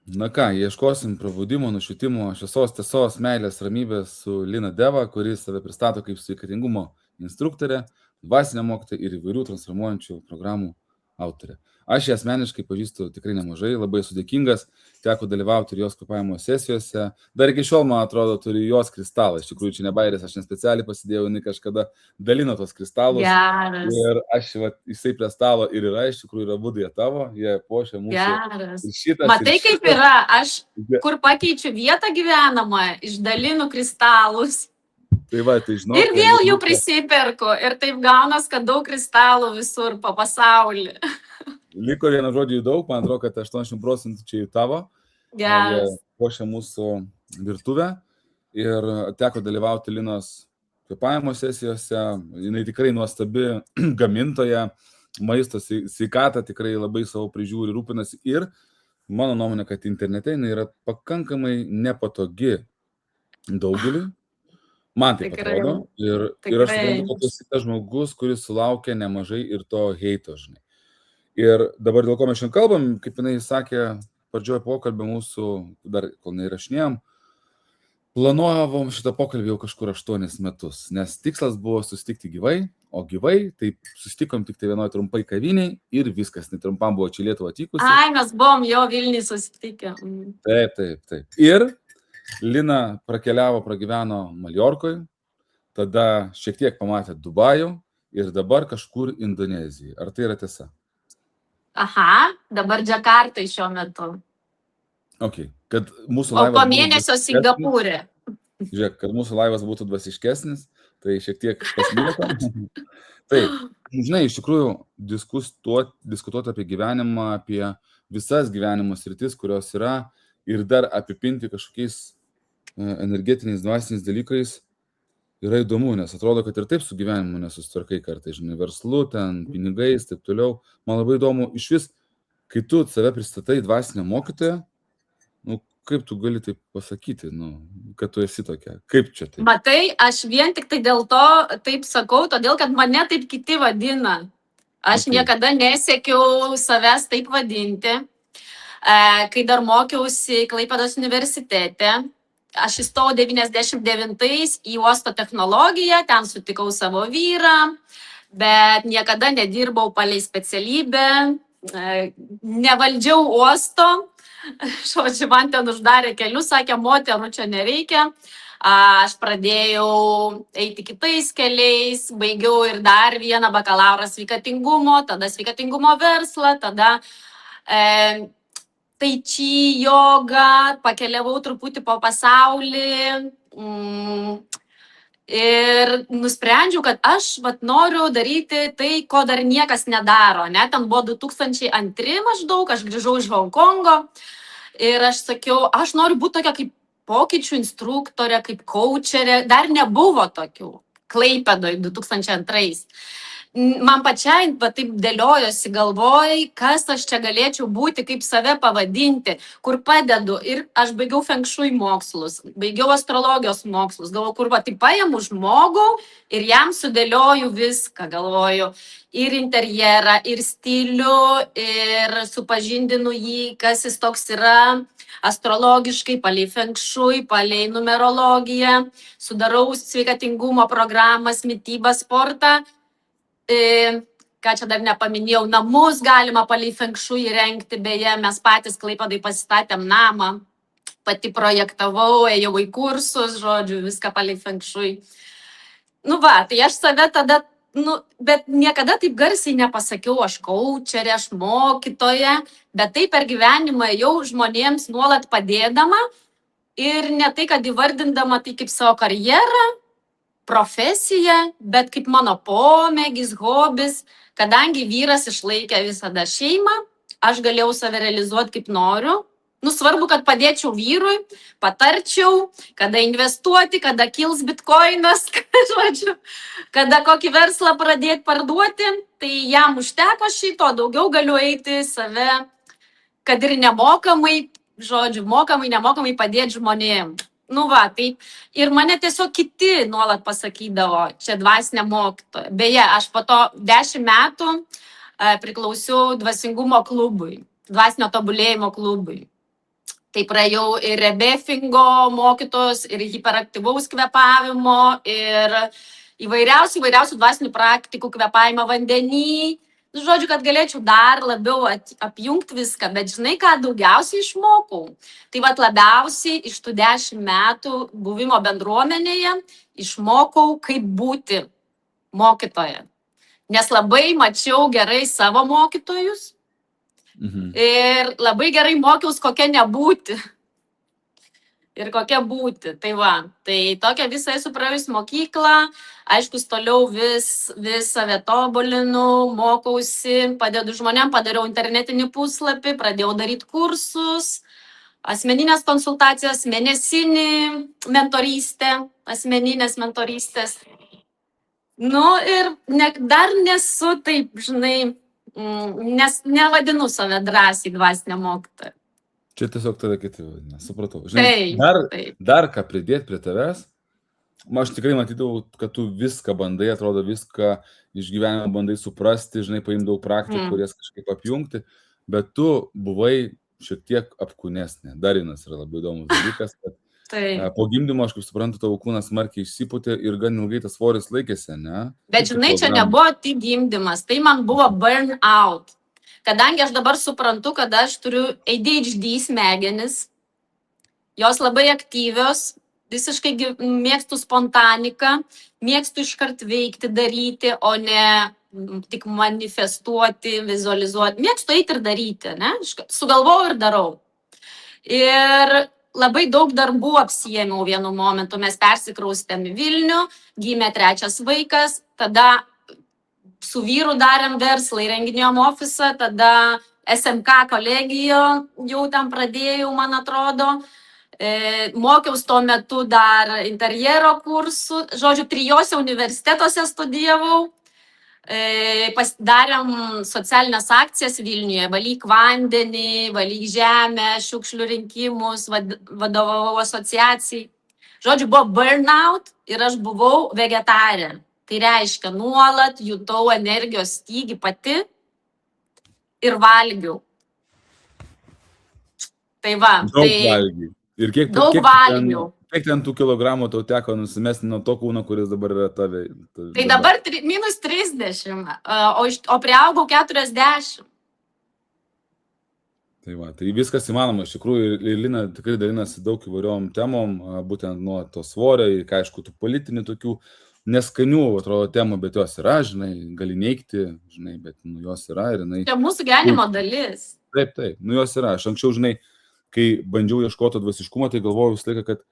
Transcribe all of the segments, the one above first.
Na ką, ieškosim prabudimo, nušvitimo, šviesos, tiesos, meilės, ramybės su Lina Deva, kuris save pristato kaip sveikatingumo instruktorė, dvasinė mokytoja ir įvairių transformuojančių programų autorė. Aš ją asmeniškai pažįstu tikrai nemažai, labai esu dėkingas, teko dalyvauti ir jos kvėpavimo sesijose. Dar iki šiol, man atrodo, turi jos kristalą. Iš tikrųjų, čia ne bairis, aš nespecialiai pasidėjau, jinai kažkada dalino tos kristalus. Geras, Ir jisai prie stalo ir yra, iš tikrųjų yra būdai tavo, jie puošia mūsų. geras. Ir šitas, Matai, ir kaip šitas. yra, aš kur pakeičiu vietą gyvenamą, išdalinu kristalus. Tai va, tai žinok. Ir vėl jų prisiperku. Ir taip gaunas, kad daug kristalų visur po pasaulį. Liko vieno žodžio daug, man atrodo, kad 80% čia jų tavo. Geras. Jie puošia mūsų virtuvę ir teko dalyvauti Linos kvėpavimo sesijose. Jinai tikrai nuostabi gamintoja, maisto sveikatą tikrai labai savo prižiūri, rūpinasi. Ir mano nuomonė, kad internete jinai yra pakankamai nepatogi daugeliui. Man taip Tikrai. atrodo. Ir aš suprantu, kad esi tas žmogus, kuris sulaukia nemažai ir to heito, žinai. Ir dabar dėl ko mes šiandien kalbam, kaip jinai sakė, pradžioje pokalbį mūsų, dar kol neįrašinėjom, planuovom šitą pokalbį jau kažkur 8 metus, nes tikslas buvo susitikti gyvai, o gyvai, tai susitikom tik tai vienoje trumpai kaviniai ir viskas, netrumpam buvo čia Lietuva atvykusi. Ai, mes buvom jo Vilniui susitikę. Taip. Ir Lina prakeliavo, pragyveno Maljorkoje, tada šiek tiek pamatė Dubajų ir dabar kažkur Indonezijai. Ar tai yra tiesa? Aha, dabar Džakartai šiuo metu. Ok, kad mūsų O laivas po būtų mėnesio dvasiškesnis- Singapūrė. Žiūrėk, kad mūsų laivas būtų dvasiškesnis, tai šiek tiek pasmilkom. Taip, žinai, iš tikrųjų diskutuoti apie gyvenimą, apie visas gyvenimo sritis, kurios yra, ir dar apipinti kažkokiais energetiniais, dvasiniais dalykais yra įdomu, nes atrodo, kad ir taip su gyvenimu nesusitvarkai kartais, žinai, verslu, ten, pinigais, taip toliau. Man labai įdomu, iš vis, kai tu save pristatai dvasinę mokytoją, nu, kaip tu gali taip pasakyti, nu, kad tu esi tokia, kaip čia taip? Matai, aš vien tik tai dėl to taip sakau, todėl kad mane taip kiti vadina. Aš Ok. niekada nesiekiau savęs taip vadinti. Kai dar mokiausi Klaipėdos universitete, aš įstojau 99 į uosto technologiją, ten sutikau savo vyrą, bet niekada nedirbau palei specialybę, nevaldžiau uosto. Žodžiu, man ten uždarė kelius, sakė, moterų čia nereikia. Aš pradėjau eiti kitais keliais, baigiau ir dar vieną bakalaurą sveikatingumo, tada sveikatingumo verslą, tada tai chi, joga, pakeliavau truputį po pasaulį ir nusprendžiau, kad aš noriu daryti tai, ko dar niekas nedaro. Ne? Ten buvo 2002 maždaug, aš grįžau iš Honkongo ir aš sakiau, aš noriu būti tokia kaip pokyčių instruktorė, kaip coacherė. Dar nebuvo tokių Klaipėdoj 2002. Man pačiai taip dėliojosi galvoj, kas aš čia galėčiau būti, kaip save pavadinti, kur padedu. Ir aš baigiau feng shui mokslus, baigiau astrologijos mokslus. Galvoju, kur tai paimu žmogų ir jam sudėlioju viską, galvoju. Ir interjerą, ir stilių, ir supažindinu jį, kas jis toks yra astrologiškai, palei feng shui, palei numerologiją. Sudarau sveikatingumo programas, mitybą, sportą. Ką čia dar nepaminėjau, namus galima palei feng shui įrengti, beje, mes patys Klaipėdoj pasistatėm namą, pati projektavau, ėjau į kursus, žodžiu, viską palei feng shui. Nu va, tai aš save tada, bet niekada taip garsiai nepasakiau, aš coacherė, aš mokytoja, bet taip per gyvenimą jau žmonėms nuolat padėdama ir ne tai, kad įvardindama tai kaip savo karjerą, profesija, bet kaip mano pomėgis, hobis, kadangi vyras išlaikė visada šeimą, aš galėjau save realizuoti kaip noriu. Svarbu, kad padėčiau vyrui, patarčiau, kada investuoti, kada kils bitkoinas, žodžiu, kada kokį verslą pradėti parduoti, tai jam užteko šito, daugiau galiu eiti save, kad ir nemokamai, žodžiu, nemokamai padėti žmonėm. Tai ir mane tiesiog kiti nuolat pasakydavo, čia dvasinė mokytoja. Beje, aš po to 10 metų priklausiau dvasingumo klubui, dvasinio tobulėjimo klubui. Tai praėjau ir rebefingo mokytos, ir hiperaktyvaus kvepavimo, ir įvairiausių dvasinių praktikų, kvepavimą vandenį. Nu, žodžiu, kad galėčiau dar labiau apjungti viską, bet žinai, ką daugiausiai išmokau. Tai vat labiausiai iš tų 10 metų buvimo bendruomenėje išmokau, kaip būti mokytoja. Nes labai mačiau gerai savo mokytojus ir labai gerai mokiaus, kokia nebūti. Ir kokia būti. Tai va, tai tokia visą esu praėjus mokyklą, aišku, toliau vis save tobulinu, mokausi, padedu žmonėm, padariau internetinį puslapį, pradėjau daryti kursus, asmeninės konsultacijas, mėnesinį mentorystę, asmeninės mentorystės. Nu ir dar nesu taip, žinai, nes nevadinu save drąsiai dvasinę mokytoją. Čia tiesiog tada kiti vadina, supratau. Žinai, dar ką pridėti prie tavęs, aš tikrai matydavau, kad tu viską bandai, atrodo viską iš gyvenimo bandai suprasti, žinai, paimdavau praktikų, kurias kažkaip apjungti, bet tu buvai šiek tiek apkūnesnė. Dar vienas yra labai įdomus dalykas, kad po gimdymo, aš kaip suprantu, tavo kūnas smarkiai išsipūtė ir gan ilgai tas svoris laikėsi, ne? Bet žinai, čia nebuvo tik gimdymas, tai man buvo burnout. Kadangi aš dabar suprantu, kad aš turiu ADHD smegenis, jos labai aktyvios, visiškai mėgstu spontaniką, mėgstu iškart veikti, daryti, o ne tik manifestuoti, vizualizuoti. Mėgstu eiti ir daryti, ne? Sugalvojau ir darau. Ir labai daug darbų apsijėmiau vienu momentu. Mes persikraustėm į Vilnių, gimė 3 vaikas, tada su vyru darėm verslą, įrenginėjom ofisą, tada SMK kolegijo jau ten pradėjau, man atrodo. Mokiausi tuo metu dar interjero kursų. Žodžiu, 3 universitetuose studijavau. Darėm socialinės akcijas Vilniuje, valyk vandenį, valyk žemę, šiukšlių rinkimus, vadovavau asociacijai. Žodžiu, buvo burnout ir aš buvau vegetarė. Tai reiškia, nuolat jutau energijos stygį pati ir valgiau. Tai va. Daug valgiai. Ir daug valgiau. Kiek ten tų kilogramų tau teko nusimesti nuo to kūno, kuris dabar yra tave? Tai dabar minus 30, o priaugau 40. Tai va, tai viskas įmanoma. Iš tikrųjų, ir Lina tikrai dalinasi daug įvairiom temom, būtent nuo to svorio, ir aišku, tų politinių tokių neskanių, atrodo, temų, bet jos yra, žinai, gali neigti, žinai, bet jos yra ir jinai... Tai mūsų gyvenimo dalis. Taip, jos yra. Aš anksčiau, žinai, kai bandžiau ieškoti dvasiškumo, tai galvojau visą laiką, kad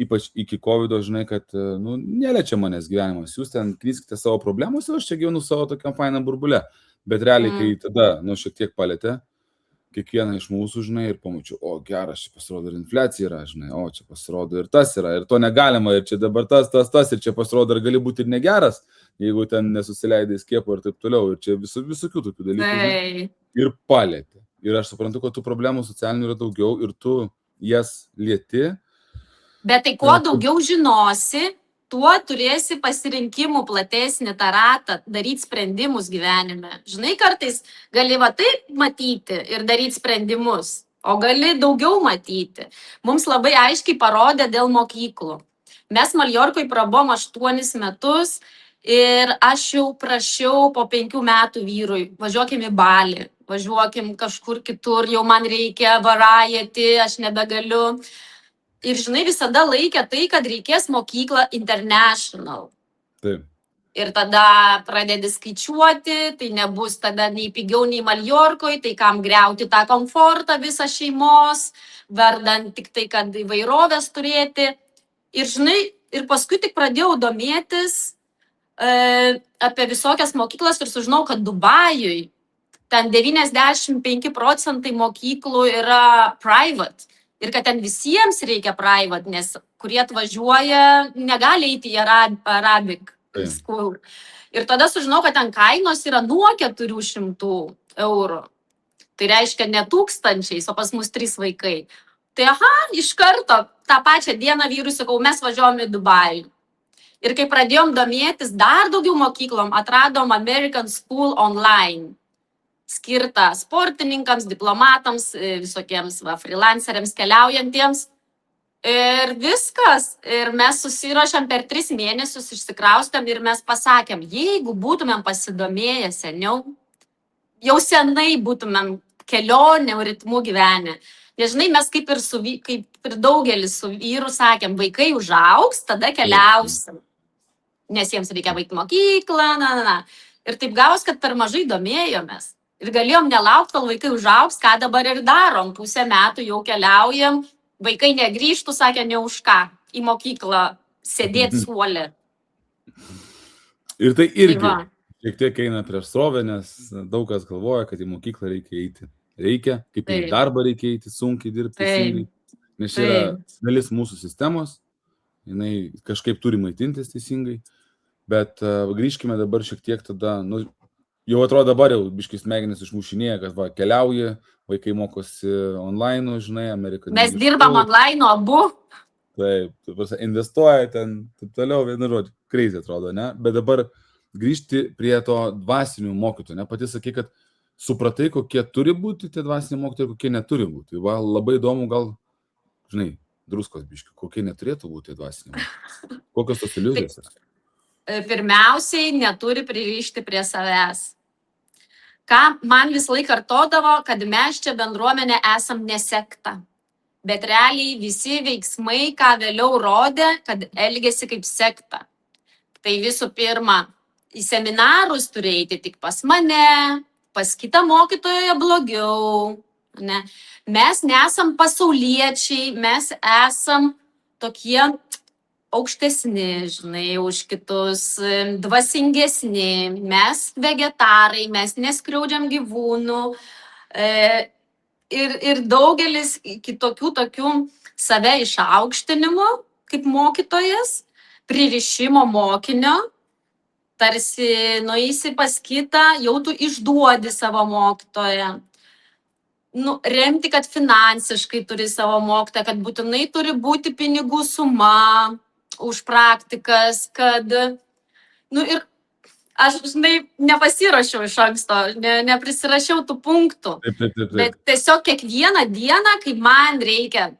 ypač iki COVID, žinai, kad, neliečia manęs gyvenimas. Jūs ten klyskite savo problemus, aš čia gyvenu savo tokiam fainam burbule. Bet realiai, kai tada, šiek tiek palėtė kiekvieną iš mūsų, žinai, ir pamačiau, geras, čia pasirodo ir infliacija yra, žinai, čia pasirodo ir tas yra, ir to negalima, ir čia dabar tas, ir čia pasirodo ir gali būti ir negeras, jeigu ten nesusileidai skiepo ir taip toliau, ir čia visokių tokių dalykų. Žinai, ir palėtė. Ir aš suprantu, kad tų problemų socialinių yra daugiau ir tu jas lieti. Bet tai kuo daugiau žinosi, tuo turėsi pasirinkimų platesnį tą ratą, daryti sprendimus gyvenime. Žinai, kartais gali va taip matyti ir daryti sprendimus, o gali daugiau matyti. Mums labai aiškiai parodė dėl mokyklų. Mes Maljorkoj prabom 8 metus ir aš jau prašiau po 5 metų vyrui, važiuokim į Balį, važiuokim kažkur kitur, jau man reikia varajėti, aš nebegaliu. Ir, žinai, visada laikė tai, kad reikės mokyklą international. Taip. Ir tada pradedi skaičiuoti, tai nebus tada nei pigiau, nei Maljorkoj, tai kam griauti tą komfortą visą šeimos, vardant tik tai, kad įvairovės turėti. Ir, žinai, ir paskui tik pradėjau domėtis apie visokias mokyklas ir sužinau, kad Dubajui ten 95% mokyklų yra private. Ir kad ten visiems reikia private, nes kurie atvažiuoja, negali eiti į Arabic school. Ir tada sužinau, kad ten kainos yra nuo 400 eurų. Tai reiškia ne tūkstančiais, o pas mus 3 vaikai. Tai iš karto tą pačią dieną vyrui sakau, mes važiuojam į Dubajų. Ir kai pradėjom domėtis dar daugiau mokyklom, atradom American School online. skirta sportininkams, diplomatams, visokiems freelanceriams keliaujantiems. Ir viskas. Ir mes susiruošėm per 3 mėnesius, išsikraustėm ir mes pasakėm, jeigu būtumėm pasidomėję seniau, jau senai būtumėm kelionę ritmų gyvenę. Nežinai, mes kaip ir daugelis su vyru sakėm, vaikai užaugs, tada keliausim. Nes jiems reikia baigti mokyklą, Ir taip gavos, kad per mažai domėjomės. Ir galėjom nelaukti, kol vaikai užaugs, ką dabar ir darom. 1,5 metų jau keliaujam. Vaikai negrįžtų, sakė, ne už ką, į mokyklą sėdėti suolę. Ir tai irgi šiek tiek eina prieš srovę, nes daug kas galvoja, kad į mokyklą reikia eiti. Reikia, kaip į darbą reikia eiti, sunkiai dirbti, teisingai. Nes čia yra dalis mūsų sistemos, jinai kažkaip turi maitintis teisingai. Bet grįžkime dabar šiek tiek tada, jau atrodo dabar jau biškis smegenis išmušinėja, kad keliauja, vaikai mokosi online, žinai, Amerika. Mes dirbam online abu. Taip, investuoja ten, taip toliau, vienu žodžiu, crazy atrodo, ne? Bet dabar grįžti prie to dvasinių mokytojų, ne? Pati sakai, kad supratai, kokie turi būti tie dvasiniai mokytojai, kokie neturi būti. Va, labai įdomu, gal, žinai, druskos biškių, kokie neturėtų būti dvasiniai mokytojai. Kokios tos iliuzijos yra? Pirmiausiai, neturi pririšti prie savęs. Ką man vis laik kartodavo, kad mes čia bendruomenė esam nesekta. Bet realiai visi veiksmai, ką vėliau rodė, kad elgėsi kaip sekta. Tai visų pirma, į seminarus turi eiti tik pas mane, pas kitą mokytoją blogiau. Ne? Mes nesam pasauliečiai, mes esam tokie aukštesni, žinai, už kitus, dvasingesni, mes vegetarai, mes neskriaudžiam gyvūnų ir daugelis kitokių tokių save išaukštinimų kaip mokytojas, pririšimo mokinio, tarsi nueisi pas kitą, jau tu išduodi savo mokytoją. Remti, kad finansiškai turi savo mokytoją, kad būtinai turi būti pinigų suma už praktikas, kad, ir aš, žinai, nepasirašiau iš anksto, neprisirašiau tų punktų. Taip. Bet tiesiog kiekvieną dieną, kai man reikia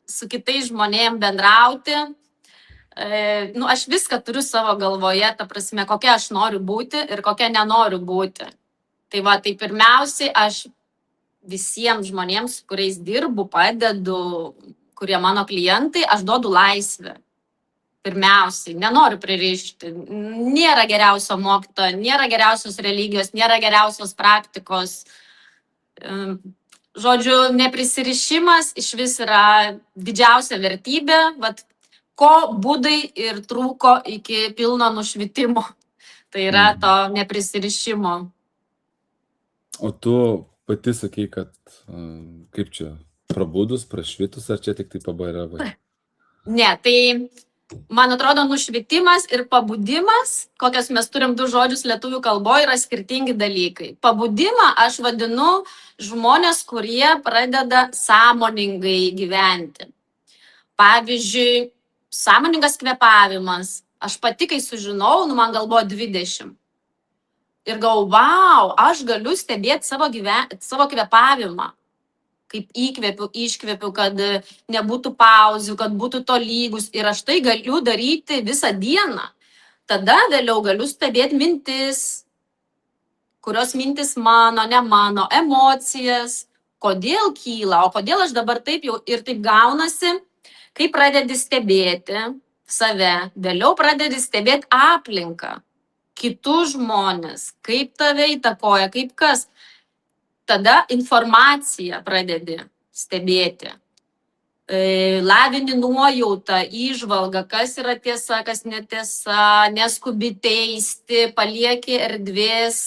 su kitais žmonėm bendrauti, aš viską turiu savo galvoje, ta prasme, kokia aš noriu būti ir kokia nenoriu būti. Tai pirmiausiai aš visiems žmonėms, su kuriais dirbu, padedu, kurie mano klientai, aš duodu laisvę. Pirmiausiai, nenoriu pririšti. Nėra geriausio mokytojo, nėra geriausios religijos, nėra geriausios praktikos. Žodžiu, neprisirišimas iš vis yra didžiausia vertybė, ko būdai ir trūko iki pilno nušvitimo. Tai yra to neprisirišimo. O tu pati sakei, kad kaip čia, prabudus, prašvitus, ar čia tik tai pabairavai? Ne, tai man atrodo, nušvitimas ir pabudimas, kokias mes turim 2 žodžius lietuvių kalboje, yra skirtingi dalykai. Pabudimą aš vadinu žmonės, kurie pradeda sąmoningai gyventi. Pavyzdžiui, sąmoningas kvėpavimas. Aš pati, kai sužinau, man gal buvo 20. Ir galvoju, wow, aš galiu stebėti savo kvėpavimą. Kaip įkvėpiu, iškvėpiu, kad nebūtų pauzių, kad būtų tolygus. Ir aš tai galiu daryti visą dieną. Tada vėliau galiu stebėti mintis, kurios mintis mano, ne mano, emocijas, kodėl kyla, o kodėl aš dabar taip jau ir taip gaunasi, kai pradedi stebėti save, vėliau pradedi stebėti aplinką, kitus žmonės, kaip tave įtakoja, kaip kas. Tada informaciją pradedi stebėti. Lavini nuojautą, įžvalgą, kas yra tiesa, kas netiesa, neskubi teisti, palieki erdvės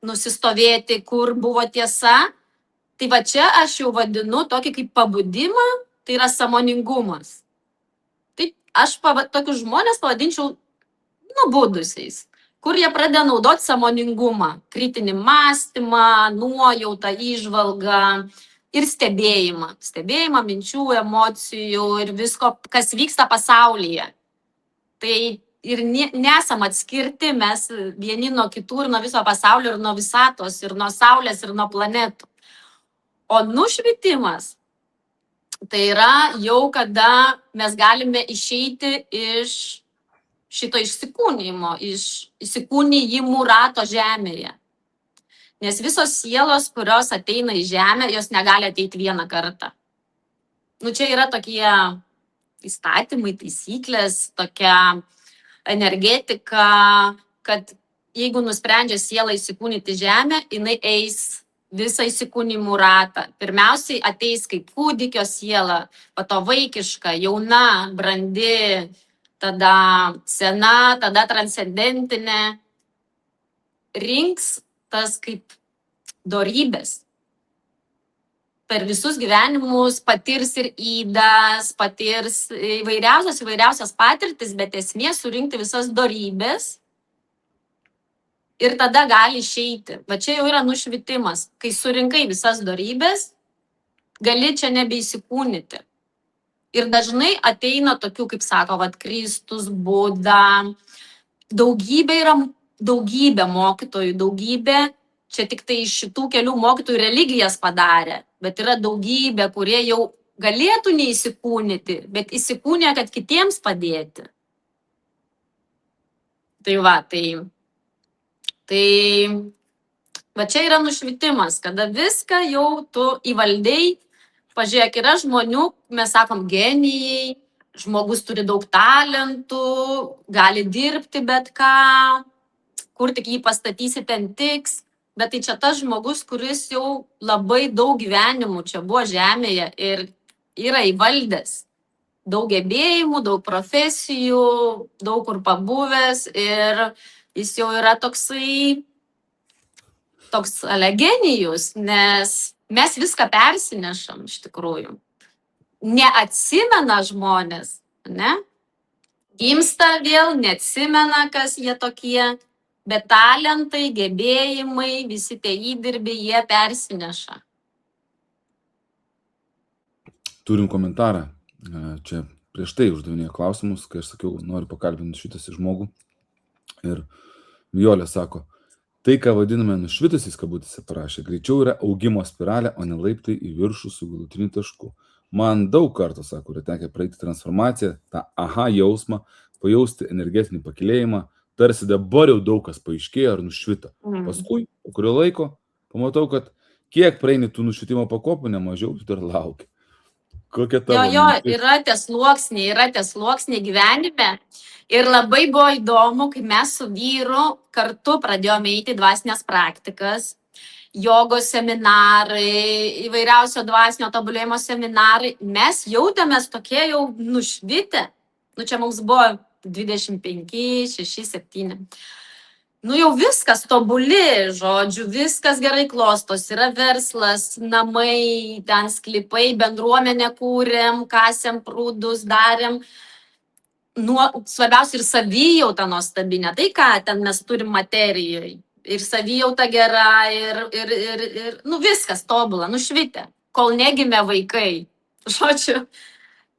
nusistovėti, kur buvo tiesa. Tai čia aš jau vadinu tokį kaip pabudimą, tai yra sąmoningumas. Tai aš tokius žmonės pavadinčiau nubudusiais, kur jie pradeda naudoti sąmoningumą, kritinį mąstymą, nuojautą, įžvalgą ir stebėjimą. Stebėjimą minčių, emocijų ir visko, kas vyksta pasaulyje. Tai ir nesam atskirti mes vieni nuo kitų ir nuo viso pasaulio ir nuo visatos ir nuo saulės ir nuo planetų. O nušvitimas tai yra jau kada mes galime išeiti iš šito išsikūnijimo, iš įsikūnijimų rato žemėje. Nes visos sielos, kurios ateina į žemę, jos negali ateiti vieną kartą. Čia yra tokie įstatymai, taisyklės, tokia energetika, kad jeigu nusprendžia siela įsikūnyti žemę, jinai eis visą įsikūnimų ratą. Pirmiausiai ateis kaip kūdikio siela, po to vaikiška, jauna, brandi, tada sena, tada transcendentinė. Rinks tas kaip dorybės. Per visus gyvenimus patirs ir ydas, patirs įvairiausias patirtis, bet esmė surinkti visas dorybės ir tada gali išeiti. Va čia jau yra nušvitimas. Kai surinkai visas dorybės, gali čia nebeįsikūnyti. Ir dažnai ateina tokių, kaip sako, Kristus, Buda, daugybė mokytojų, daugybė. Čia tik tai iš šitų kelių mokytojų religijas padarė, bet yra daugybė, kurie jau galėtų neįsikūnyti, bet įsikūnė, kad kitiems padėti. Tai va čia yra nušvitimas, kada viską jau tu įvaldei. Pažiūrėk, yra žmonių, mes sakom, genijai, žmogus turi daug talentų, gali dirbti bet ką, kur tik jį pastatysi, ten tiks. Bet tai čia tas žmogus, kuris jau labai daug gyvenimų čia buvo žemėje ir yra įvaldęs. Daug gebėjimų, daug profesijų, daug kur pabuvęs ir jis jau yra toks genijus, nes mes viską persinešam iš tikrųjų. Neatsimena žmonės, ne? Gimsta vėl, neatsimena, kas jie tokie. Bet talentai, gebėjimai, visi tie įdirbiai, jie persineša. Turim komentarą. Čia prieš tai uždavinėjo klausimus, kai aš sakiau, noriu pakalbinti šitąsi žmogų. Ir Violė sako, tai, ką vadiname nušvitusiais kabutėse, parašė, greičiau yra augimo spiralė, o ne laiptai į viršų su galutiniu tašku. Man daug kartų, sako, yra tekę praeiti transformaciją, tą aha jausmą, pajausti energetinį pakilėjimą, tarsi dabar jau daug kas paaiškėjo ar nušvito. Paskui, po kurio laiko, pamatau, kad kiek praeini tų nušvitimo pakopų, nemažiau tu dar lauki. Kokia tavo? Yra tie sluoksniai gyvenime. Ir labai buvo įdomu, kai mes su vyru kartu pradėjome eiti dvasinės praktikas, jogos seminarai, įvairiausio dvasinio tobulėjimo seminarai. Mes jautėmės tokie jau nušvitę. Čia mums buvo 25, 6, 7. Jau viskas tobuli, žodžiu, viskas gerai klostos, yra verslas, namai, ten sklypai, bendruomenę kūrėm, kasėm prūdus, darėm. Svarbiausia ir savijauta nuostabinė, tai ką ten mes turim materijoje. Ir savijauta gera, ir viskas tobula, nušvitę, kol negimė vaikai. Žodžiu,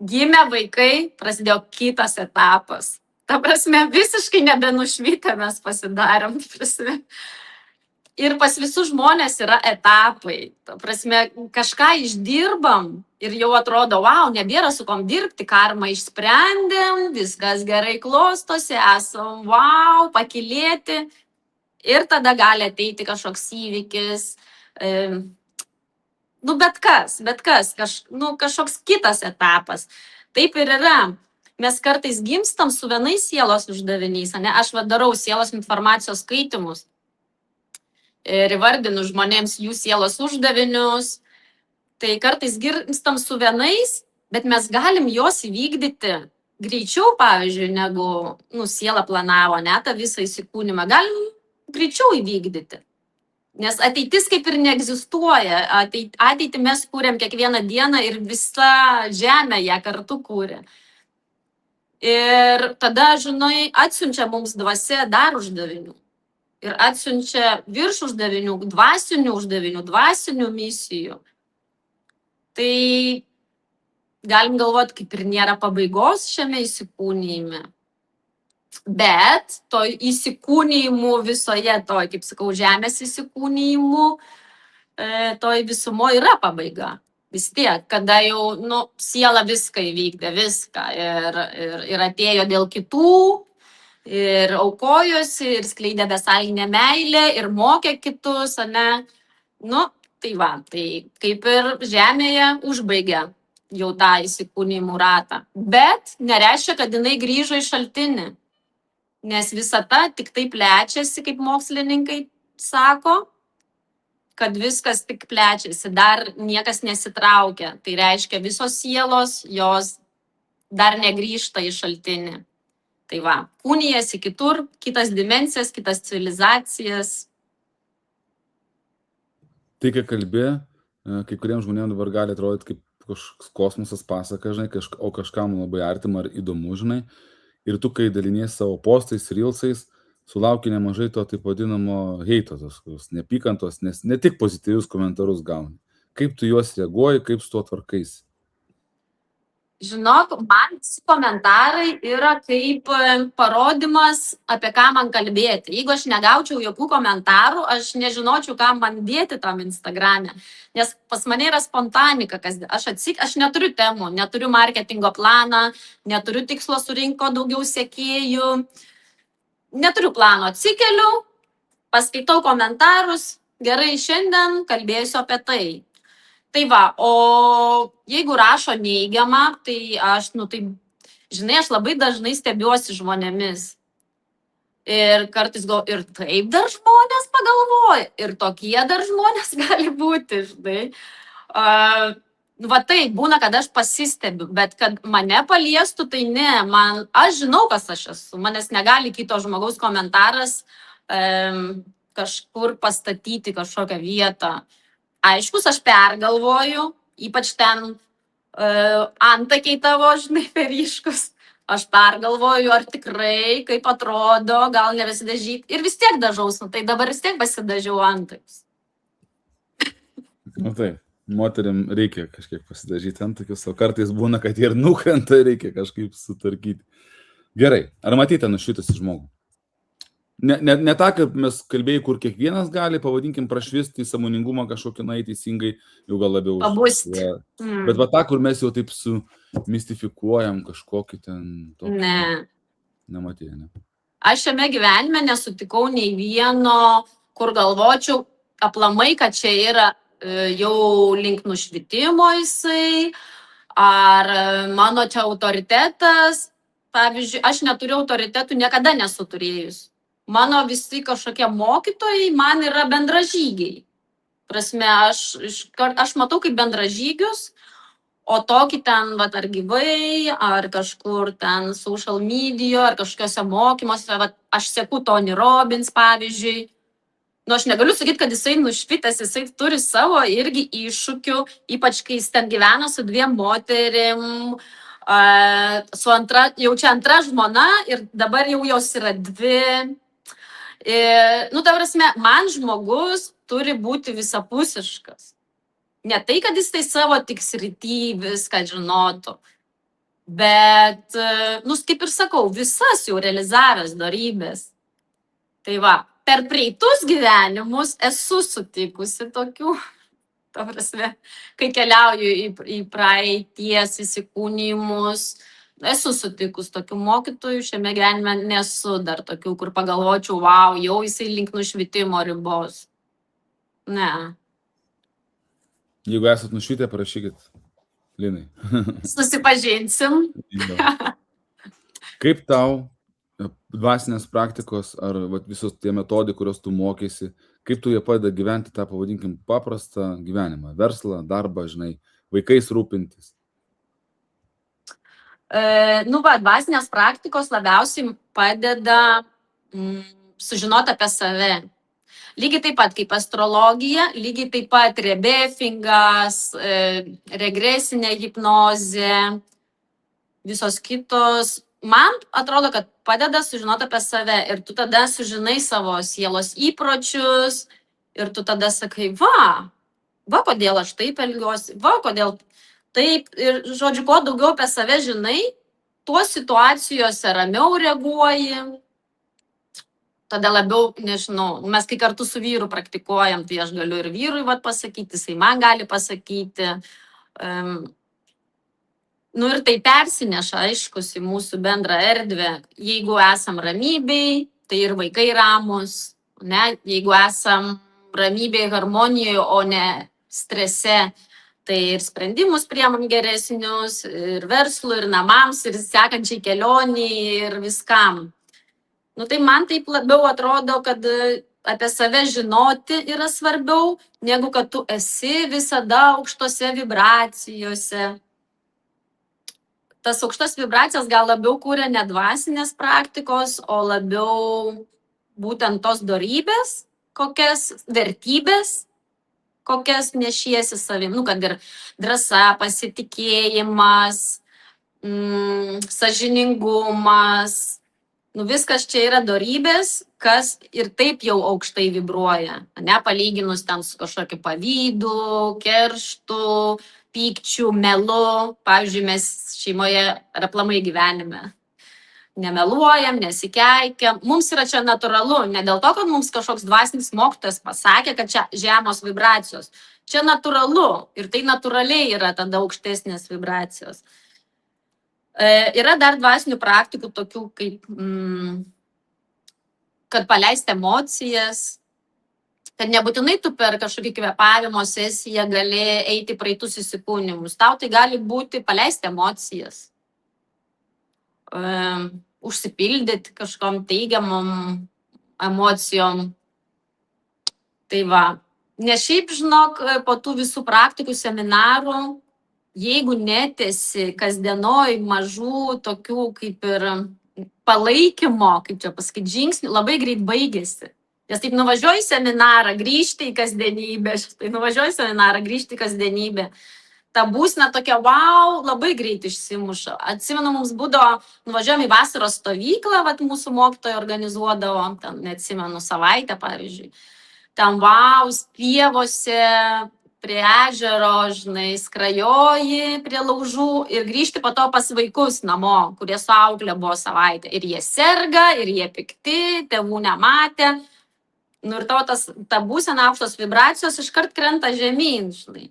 gimė vaikai, prasidėjo kitas etapas. Ta prasme, visiškai nebenušvitę mes pasidarėm. Ir pas visus žmonės yra etapai. Ta prasme, kažką išdirbam ir jau atrodo, wow, nebėra su kom dirbti, karmą išsprendėm, viskas gerai klostosi, esam, wow, pakilėti. Ir tada gali ateiti kažkoks įvykis, bet kas, kažkoks kitas etapas. Taip ir yra. Mes kartais gimstam su vienais sielos uždaviniais, ne? Aš darau sielos informacijos skaitimus ir įvardinu žmonėms jų sielos uždavinius. Tai kartais gimstam su vienais, bet mes galim juos įvykdyti greičiau, pavyzdžiui, negu siela planavo, ne, tą visą įsikūnimą. Galim greičiau įvykdyti. Nes ateitis kaip ir neegzistuoja. Ateitį mes kūrėm kiekvieną dieną ir visa žemė ją kartu kūrė. Ir tada, žinai, atsiunčia mums dvasia dar uždavinių. Ir atsiunčia virš uždavinių, dvasinių misijų. Tai galim galvoti, kaip ir nėra pabaigos šiame įsikūnyme. Bet to įsikūnijimų visoje to, kaip sakau, žemės įsikūnijimų, toj visumo yra pabaiga. Vis tiek, kada jau, siela viską įvykdė, viską ir atėjo dėl kitų, ir aukojosi, ir skleidė besąlyginę meilę, ir mokė kitus, ane. Tai va, tai kaip ir žemėje užbaigė jau tą įsikūnijimų ratą. Bet nereiškia, kad jinai grįžo į šaltinį, nes visata tik tai plečiasi, kaip mokslininkai sako, kad viskas tik plečiasi, dar niekas nesitraukia. Tai reiškia, visos sielos, jos dar negrįžta į šaltinį. Tai va, kūnijasi kitur, kitas dimensijas, kitas civilizacijas. Tai, kai kalbė, kai kuriems žmonėms dabar gali atrodyti kaip kažkoks kosmosas pasaka, žinai, o kažkam labai artima ar įdomu, žinai. Ir tu, kai dalinies savo postais, reelsais, sulauki nemažai to taip vadinamo heito, tos nepykantos, nes ne tik pozityvius komentarus gauni. Kaip tu juos reaguoji, kaip su tuo tvarkaisi? Žinok, man komentarai yra kaip parodimas, apie ką man kalbėti. Jeigu aš negaučiau jokių komentarų, aš nežinočiau, ką man dėti tam Instagrame. Nes pas mane yra spontanika, aš neturiu temų, neturiu marketingo planą, neturiu tikslo surinkti daugiau sekėjų. Neturiu plano, atsikeliu, paskaitau komentarus, gerai, šiandien kalbėsiu apie tai. Tai va, o jeigu rašo neigiamą, tai aš labai dažnai stebiuosi žmonėmis. Ir kartais ir taip dar žmonės pagalvoja, ir tokie dar žmonės gali būti, žinai. Va tai būna, kad aš pasistebiu, bet kad mane paliestų, tai ne, aš žinau, kas aš esu, manęs negali kito žmogaus komentaras kažkur pastatyti kažkokią vietą. Aiškus, aš pergalvoju, ypač ten antakiai tavo, žinai, periškus, aš pergalvoju, ar tikrai, kaip atrodo, gal nevesidažyti, ir vis tiek dažaus, tai dabar vis tiek pasidažiau antakius. Taip. Moteriam reikia kažkiek pasidažyti antakius, o kartais būna, kad ir nukrenta, reikia kažkaip sutarkyti. Gerai, ar matyti nušvitusi žmogų? Ne tą, kaip mes kalbėjai, kur kiekvienas gali, pavadinkim, prašvisti į sąmoningumą kažkokį teisingai, jau gal labiau. Pabusti. Bet va tą, kur mes jau taip mistifikuojam kažkokį ten... Ne. Nematėjai, ne? Aš šiame gyvenime nesutikau nei vieno, kur galvočiau aplamai, kad čia yra jau link nušvitimo jisai, ar mano čia autoritetas. Pavyzdžiui, aš neturiu autoritetų, niekada nesu turėjus. Mano visi kažkokie mokytojai man yra bendražygiai. Prasme, aš matau kaip bendražygius, o tokį ten, ar gyvai, ar kažkur ten social media, ar kažkokiuose mokymuose, aš seku Tony Robbins, pavyzdžiui. Aš negaliu sakyti, kad jisai nušvitęs, jisai turi savo irgi iššūkių, ypač kai jis ten gyvena su 2 moterim, jau čia antra žmona ir dabar jau jos yra 2. Ta prasme, man žmogus turi būti visapusiškas. Ne tai, kad jis tai savo tik srity viską žinotų, bet, kaip ir sakau, visas jau realizavęs dorybės. Tai va. Per praeitus gyvenimus esu sutikusi tokių, ta prasme, kai keliauju į praeities įsikūnijimus, esu sutikus tokių mokytojų, šiame gyvenime nesu dar tokių, kur pagalvočiau, wow, jau jisai link nušvitimo ribos. Ne. Jeigu esat nušvitę, parašykit, Linai. Susipažinsim. Kaip tau dvasinės praktikos ar visos tie metodai, kurios tu mokėsi, kaip tu jie padeda gyventi tą, pavadinkim, paprastą gyvenimą, verslą, darbą, žinai, vaikais rūpintis? Dvasinės praktikos labiausiai padeda sužinoti apie save. Lygiai taip pat kaip astrologija, lygiai taip pat rebefingas, regresinė hipnozė, visos kitos. Man atrodo, kad padeda sužinoti apie save ir tu tada sužinai savo sielos įpročius ir tu tada sakai, va, kodėl aš taip elgiuosi, kodėl taip. Ir, žodžiu, kuo daugiau apie save žinai, tuos situacijose ramiau reaguoji, tada labiau, nežinau, mes kai kartu su vyru praktikuojam, tai aš galiu ir vyrui pasakyti, jisai man gali pasakyti. Nu ir tai persineša, aiškus, į mūsų bendrą erdvę. Jeigu esam ramybėj, tai ir vaikai ramus, ne? Jeigu esam ramybėj, harmonijoje, o ne strese, tai ir sprendimus priemam geresnius, ir verslui, ir namams, ir sekančiai kelioniai, ir viskam. Nu tai man taip labiau atrodo, kad apie save žinoti yra svarbiau, negu kad tu esi visada aukštose vibracijose. Tas aukštas vibracijas gal labiau kūrė ne dvasinės praktikos, o labiau būtent tos dorybės, kokias vertybės, kokias nešiesi savim. Nu, kad ir drąsa, pasitikėjimas, sąžiningumas. Nu, viskas čia yra dorybės, kas ir taip jau aukštai vibruoja. Ne, palyginus ten su kažkokiu pavydu, kerštu, pykčių, melu. Pavyzdžiui, mes šeimoje ir aplamai gyvenime nemeluojam, nesikeikiam. Mums yra čia natūralu, ne dėl to, kad mums kažkoks dvasinis mokytojas pasakė, kad čia žemos vibracijos. Čia natūralu ir tai natūraliai yra tada aukštesnės vibracijos. Yra dar dvasinių praktikų tokių kaip, kad paleisti emocijas, kad nebūtinai tu per kažkokį kvėpavimo sesiją gali eiti praeitus įsikūnimus. Tau tai gali būti paleisti emocijas, užsipildyti kažkom teigiamom emocijom. Tai va, nes šiaip žinok, po tų visų praktikų seminarų, jeigu netesi kasdienoj mažų tokių kaip ir palaikymo, kaip čia pasakyti, žingsnių, labai greit baigėsi. Nes taip nuvažiuoji į seminarą, grįžti į kasdienybę, grįžti į kasdienybę. Ta būsena tokia, wow, labai greit išsimuša. Atsimenu, mums būdavo, nuvažiuojam į vasaros stovyklą, mūsų mokytojai organizuodavo, ten neatsimenu, savaitę, pavyzdžiui. Ten, wow, pievose, prie ežero, žinai, skrajoji prie laužų ir grįžti po to pas vaikus namo, kurie su aukle buvo savaitę. Ir jie serga, ir jie pikti, tėvų nematė. Nu ir tavo ta būsena aukštos vibracijos iškart krenta žemyn, žinai.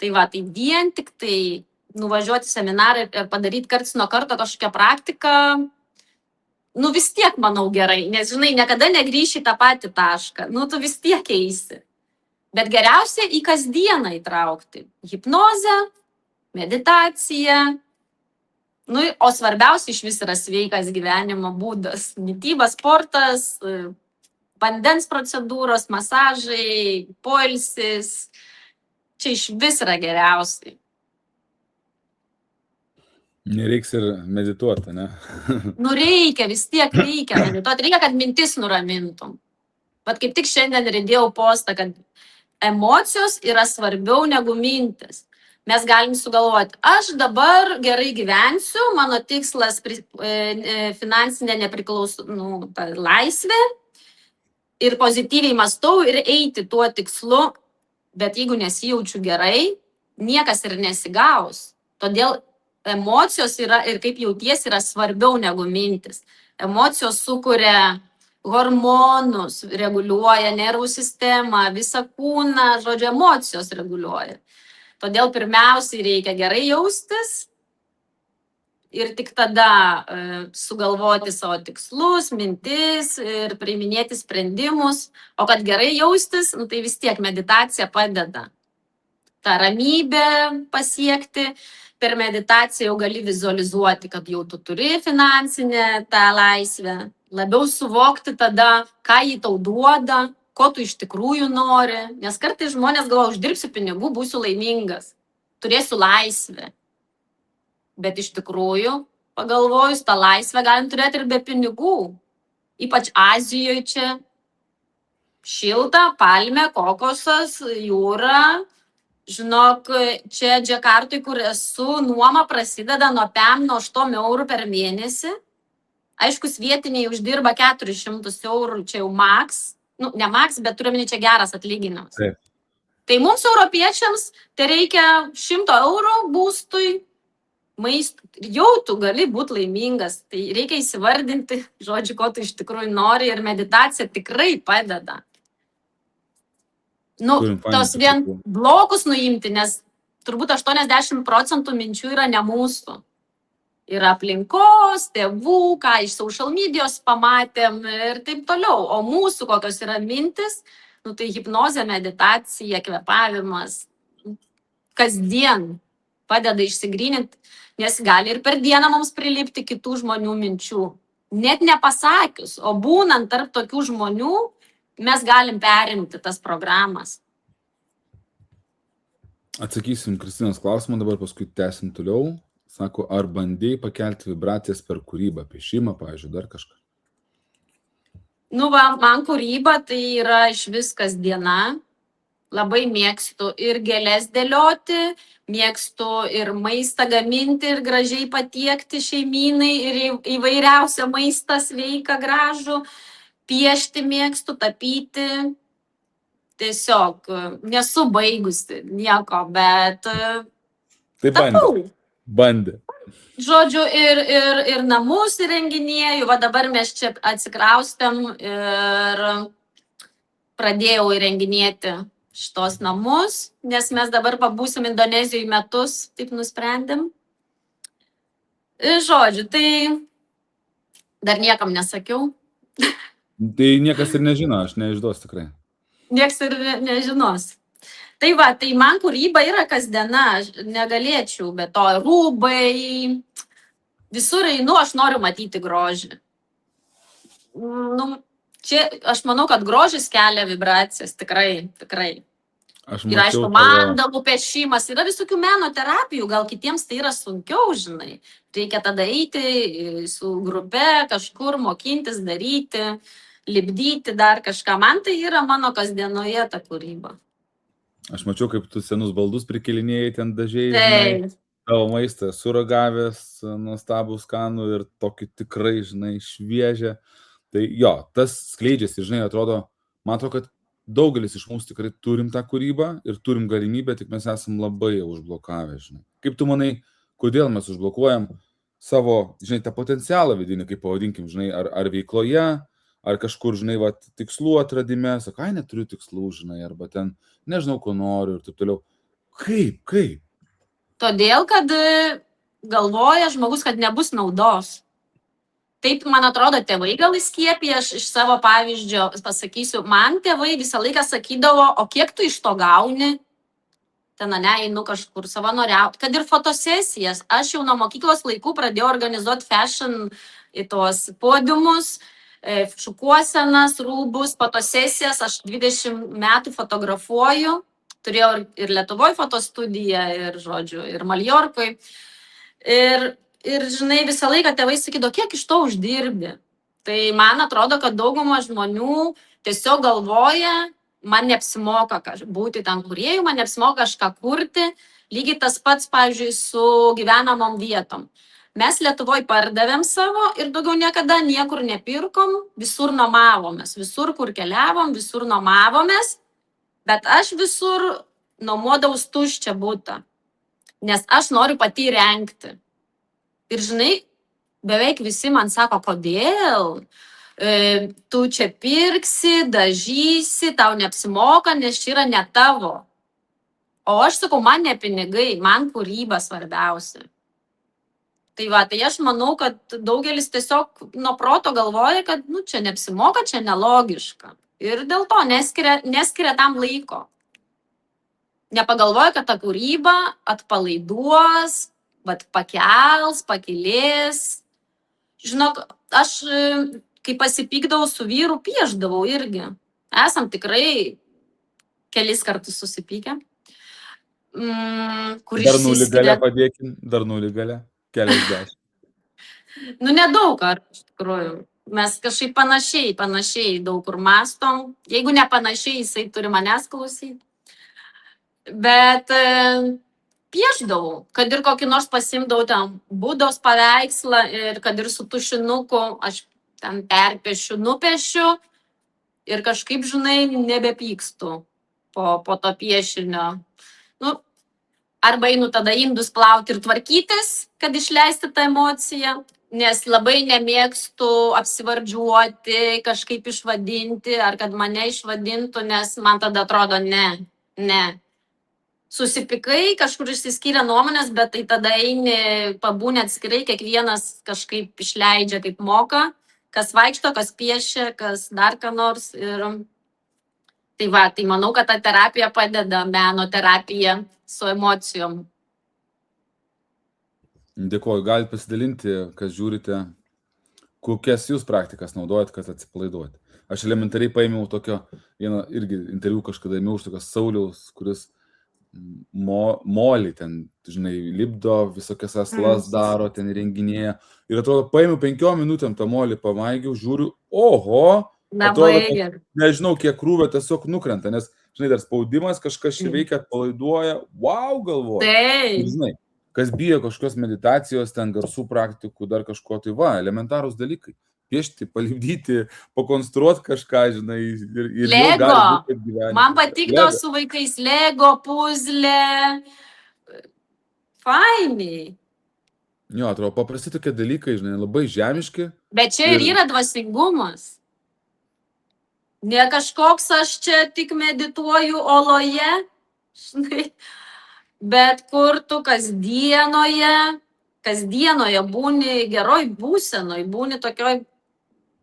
Tai va, tai vien tik tai nuvažiuoti seminarą ir padaryti karts nuo karto kažkokią praktiką, nu vis tiek, manau, gerai, nes, žinai, niekada negrįši į tą patį tašką, nu tu vis tiek eisi. Bet geriausia į kasdieną įtraukti hipnozę, meditaciją, nu, o svarbiausia iš vis yra sveikas gyvenimo būdas, mityba, sportas, vandens procedūros, masažai, poilsis. Čia iš vis yra geriausiai. Nereiks ir medituoti, ne? Nu reikia, vis tiek reikia medituoti. Reikia, kad mintis nuramintum. Bet kaip tik šiandien įdėjau postą, kad emocijos yra svarbiau negu mintis. Mes galim sugalvoti, aš dabar gerai gyvensiu, mano tikslas finansinė laisvė ir pozityviai mąstau ir eiti tuo tikslu. Bet jeigu nesijaučiu gerai, niekas ir nesigaus. Todėl emocijos yra ir kaip jauties yra svarbiau negu mintis. Emocijos sukuria hormonus, reguliuoja nervų sistemą, visą kūną, žodžiu, emocijos reguliuoja. Todėl pirmiausiai reikia gerai jaustis ir tik tada sugalvoti savo tikslus, mintis ir priiminėti sprendimus. O kad gerai jaustis, nu, tai vis tiek meditacija padeda. Ta ramybė pasiekti, per meditaciją jau gali vizualizuoti, kad jau tu turi finansinę tą laisvę. Labiau suvokti tada, ką jį tau duoda, ko tu iš tikrųjų nori. Nes kartais žmonės galvoja, uždirbsiu pinigų, būsiu laimingas, turėsiu laisvę. Bet iš tikrųjų, pagalvojus, tą laisvę galim turėti ir be pinigų. Ypač Azijoje čia šilta, palmė, kokosas, jūra. Žinok, čia Džakartoj, kur esu, nuoma prasideda nuo 8 eurų per mėnesį. Aiškus, vietiniai uždirba 400 eurų, čia jau maks. Nu, ne maks, bet turiuomenį čia geras atlyginimas. Taip. Tai mums europiečiams tai reikia 100 eurų būstui. jau tu gali būti laimingas. Tai reikia įsivardinti, žodžiu, ko tu iš tikrųjų nori ir meditacija tikrai padeda. Nu, Turim fainų tos vien tikslų. blokus nuimti, nes turbūt 80% minčių yra ne mūsų. Yra aplinkos, tėvų, ką iš social medijos pamatėm ir taip toliau. O mūsų kokios yra mintis, nu tai hipnozė, meditacija, kvėpavimas, kasdien padeda išsigryninti, nes gali ir per dieną mums prilipti kitų žmonių minčių. Net nepasakius, o būnant tarp tokių žmonių, mes galim perimti tas programas. Atsakysim Kristinos klausimą, dabar paskui tęsim toliau. Sako, ar bandėjai pakelti vibracijas per kūrybą, piešimą, pavyzdžiui, dar kažką? Nu, va, man kūryba tai yra iš viskas diena. Labai mėgstu ir gėlės dėlioti, mėgstu ir maistą gaminti ir gražiai patiekti šeimynai ir įvairiausią maistą sveiką, gražų. Piešti mėgstu, tapyti. Tiesiog nesu baigusi nieko, bet Tai tapau. bandė. Žodžiu, ir namus įrenginėjau, va dabar mes čia atsikraustėm ir pradėjau įrenginėti šitos namus, nes mes dabar pabūsim Indonezijoje metus, taip nusprendėm. Ir žodžiu, tai dar niekam nesakiau. Tai niekas ir nežino, aš neišduos tikrai. Nieks ir nežinos. Tai va, tai man kūryba yra kasdiena, aš negalėčiau, bet to rūbai, visur einu, aš noriu matyti grožį. Nu, čia aš manau, kad grožis kelia vibracijas, tikrai. Aš Ir aišku, mačiau mandalų piešimas, yra visokių meno terapijų, gal kitiems tai yra sunkiau, žinai. Reikia tada eiti su grupe, kažkur mokintis, daryti, lipdyti dar kažką. Man tai yra mano kasdienoje ta kūryba. Aš mačiau, kaip tu senus baldus prikelinėjai ten dažiai, Tai žinai, tavo maistą suragavęs, nuostabų skanų ir tokį tikrai, žinai, šviežią. Tai jo, tas skleidžiasi, žinai, atrodo, man atrodo, kad daugelis iš mūsų tikrai turim tą kūrybą ir turim galimybę, tik mes esam labai užblokavę, žinai. Kaip tu manai, kodėl mes užblokuojam savo, žinai, tą potencialą vidinį, kaip pavadinkim, žinai, ar veikloje, ar kažkur, žinai, va, tikslų atradime, sakai, neturiu tikslų, žinai, arba ten nežinau, ko noriu ir taip toliau. Kaip? todėl, kad galvoja žmogus, kad nebus naudos. Taip, man atrodo, tėvai gal įskiepė, aš iš savo pavyzdžio pasakysiu, man tėvai visą laiką sakydavo, o kiek tu iš to gauni? Ten, ne, einu kažkur savanoriauti, kad ir fotosesijas. Aš jau nuo mokyklos laikų pradėjau organizuoti fashion į tuos podiumus, šukuosenas, rūbus, fotosesijas. Aš 20 metų fotografuoju, turėjau ir Lietuvoje fotostudiją, ir, žodžiu, ir Maljorkoj. Ir, žinai, visą laiką tėvai sakydavo, kiek iš to uždirbi. Tai man atrodo, kad dauguma žmonių tiesiog galvoja, man neapsimoka būti ten kūrėjų, man neapsimoka kažką kurti. Lygiai tas pats, pavyzdžiui, su gyvenamom vietom. Mes Lietuvoje pardavėm savo ir daugiau niekada niekur nepirkom, visur nuomavomės. Visur, kur keliavom, visur nuomavomės, bet aš visur nuomodaus tuščią butą, nes aš noriu pati rengti. Ir žinai, beveik visi man sako, kodėl? Tu čia pirksi, dažysi, tau neapsimoka, nes čia yra ne tavo. O aš sakau, man ne pinigai, man kūryba svarbiausia. Tai va, tai aš manau, kad daugelis tiesiog nuo proto galvoja, kad čia neapsimoka, čia nelogiška. Ir dėl to neskiria tam laiko. Nepagalvoja, kad ta kūryba atpalaiduos, pakels, pakilės. Žinok, aš kai pasipykdavau su vyru, piešdavau irgi. Esam tikrai kelis kartus susipykę. Dar nulį gale padėkim, dar nulį gale, keliasdešimt. Nedaug kartų, iš tikrųjų. Mes kažkaip panašiai daug kur mastom. Jeigu ne panašiai, jisai turi manęs klausyti. Bet piešdavau, kad ir kokį nors pasimdavau ten Budos paveikslą ir kad ir su tušinuku aš ten perpiešiu, nupiešiu ir kažkaip, žinai, nebepykstu po to piešinio. arba einu tada indus plauti ir tvarkytis, kad išleisti tą emociją, nes labai nemėgstu apsivardžiuoti, kažkaip išvadinti, ar kad mane išvadintų, nes man tada atrodo, ne. Susipykai, kažkur išsiskyrė nuomonės, bet tai tada eini, pabūni atskirai, kiekvienas kažkaip išleidžia kaip moka, kas vaikšto, kas piešia, kas dar ką nors. Ir tai manau, kad ta terapija padeda, meno terapija su emocijom. Dėkuoju, galite pasidalinti, kas žiūrite, kokias jūs praktikas naudojat, kad atsipalaiduoti. Aš elementariai paėmiau tokio, vieną irgi interviu kažkada ėmiau už tokios Sauliaus, kuris molį ten, žinai, lipdo, visokias aslas daro, ten renginėja. Ir atrodo, paėmiau 5 minutėm tą molį, pamaigiau, žiūriu, oho, atrodo, nežinau, kiek krūvė tiesiog nukrenta, nes, žinai, dar spaudimas, kažkas čia veikia, atpalaiduoja, wow, galvoju. Ir, žinai, kas bijo kažkokios meditacijos, ten garsų praktikų, dar kažko, tai va, elementarūs dalykai. Piešti, palipdyti, pakonstruoti kažką, žinai, ir Lego. Man patikdavo su vaikais Lego, puzlė. Fainiai. Jo, atrodo, paprasti tokie dalykai, žinai, labai žemiški. Bet čia ir yra dvasingumas. Ne kažkoks aš čia tik medituoju oloje, žinai, bet kur tu kasdienoje būni geroj būsenoj, būni tokioj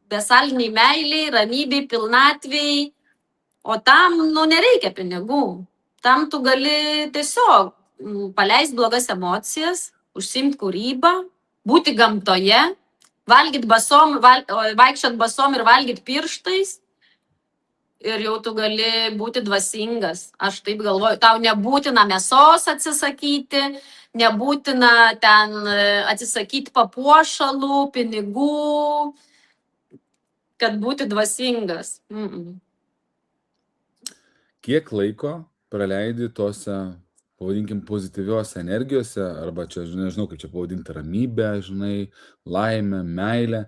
besaliniai meiliai, ramybei, pilnatvei, o tam, nereikia pinigų. Tam tu gali tiesiog paleisti blogas emocijas, užsiimti kūrybą, būti gamtoje, vaikščiant basom ir valgyti pirštais, ir jau tu gali būti dvasingas. Aš taip galvoju, tau nebūtina mėsos atsisakyti, nebūtina ten atsisakyti papuošalų, pinigų, kad būti dvasingas. Kiek laiko praleidi tose, pavadinkim, pozityviose energijose, arba čia, nežinau, kaip čia pavadinti, ramybę, žinai, laimę, meilę,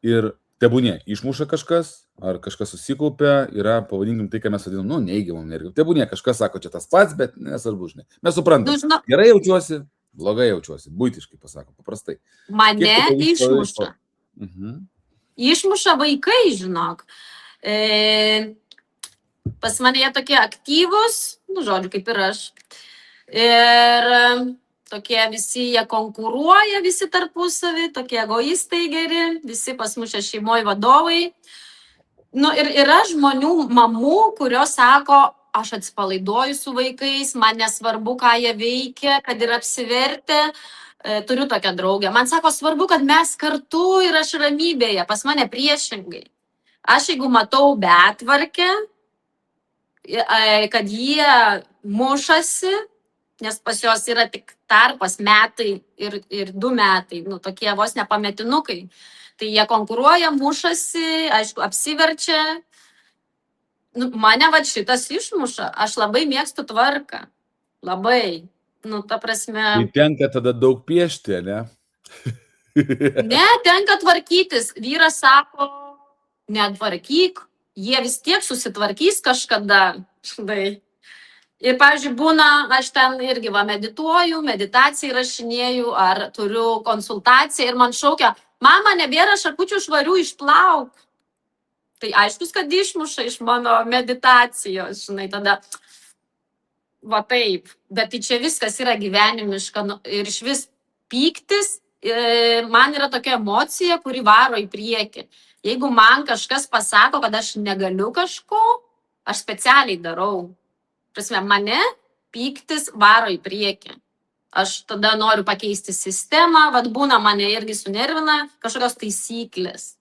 ir tebūnie, išmuša kažkas, ar kažkas susikaupia, yra, pavadinkim, tai, ką mes vadinam, neigiamom energijom. Tebūnie, kažkas sako, čia tas pats, bet nesvarbu, žinai. Mes suprantam, gerai jaučiuosi, blogai jaučiuosi, buitiškai pasako, paprastai. Mane išmuša. Išmuša vaikai, žinok. Pas mane jie tokie aktyvūs, žodžiu, kaip ir aš. Ir tokie visi, jie konkuruoja visi tarpusavį, tokie egoistai geri, visi pas mus čia šeimoje vadovai. Ir yra žmonių, mamų, kurios sako, aš atsipalaiduoju su vaikais, man nesvarbu, ką jie veikia, kad ir apsivertę. Turiu tokią draugę. Man sako, svarbu, kad mes kartu ir aš ramybėje, pas mane priešingai. Aš jeigu matau betvarkę, kad jie mušasi, nes pas jos yra tik tarpas metai ir 2 metai, tokie vos nepametinukai, tai jie konkuruoja, mušasi, aišku, apsiverčia. Mane šitas išmuša. Aš labai mėgstu tvarką. Labai. Ta prasme. Tai tenka tada daug piešti, ne? Ne, tenka tvarkytis. Vyras sako, netvarkyk, jie vis tiek susitvarkys kažkada. Štai. Ir, pavyzdžiui, būna, aš ten irgi medituoju, meditaciją rašinėju, ar turiu konsultaciją ir man šaukia, mama, nebėra šakučių švarių, išplauk. Tai aiškus, kad išmuša iš mano meditacijos, žinai, tada... Va taip, bet tai čia viskas yra gyvenimiška ir iš vis pyktis, man yra tokia emocija, kuri varo į priekį. Jeigu man kažkas pasako, kad aš negaliu kažko, aš specialiai darau. Prasme, mane pyktis varo į priekį. Aš tada noriu pakeisti sistemą, būna mane irgi sunervina kažkokios taisyklės.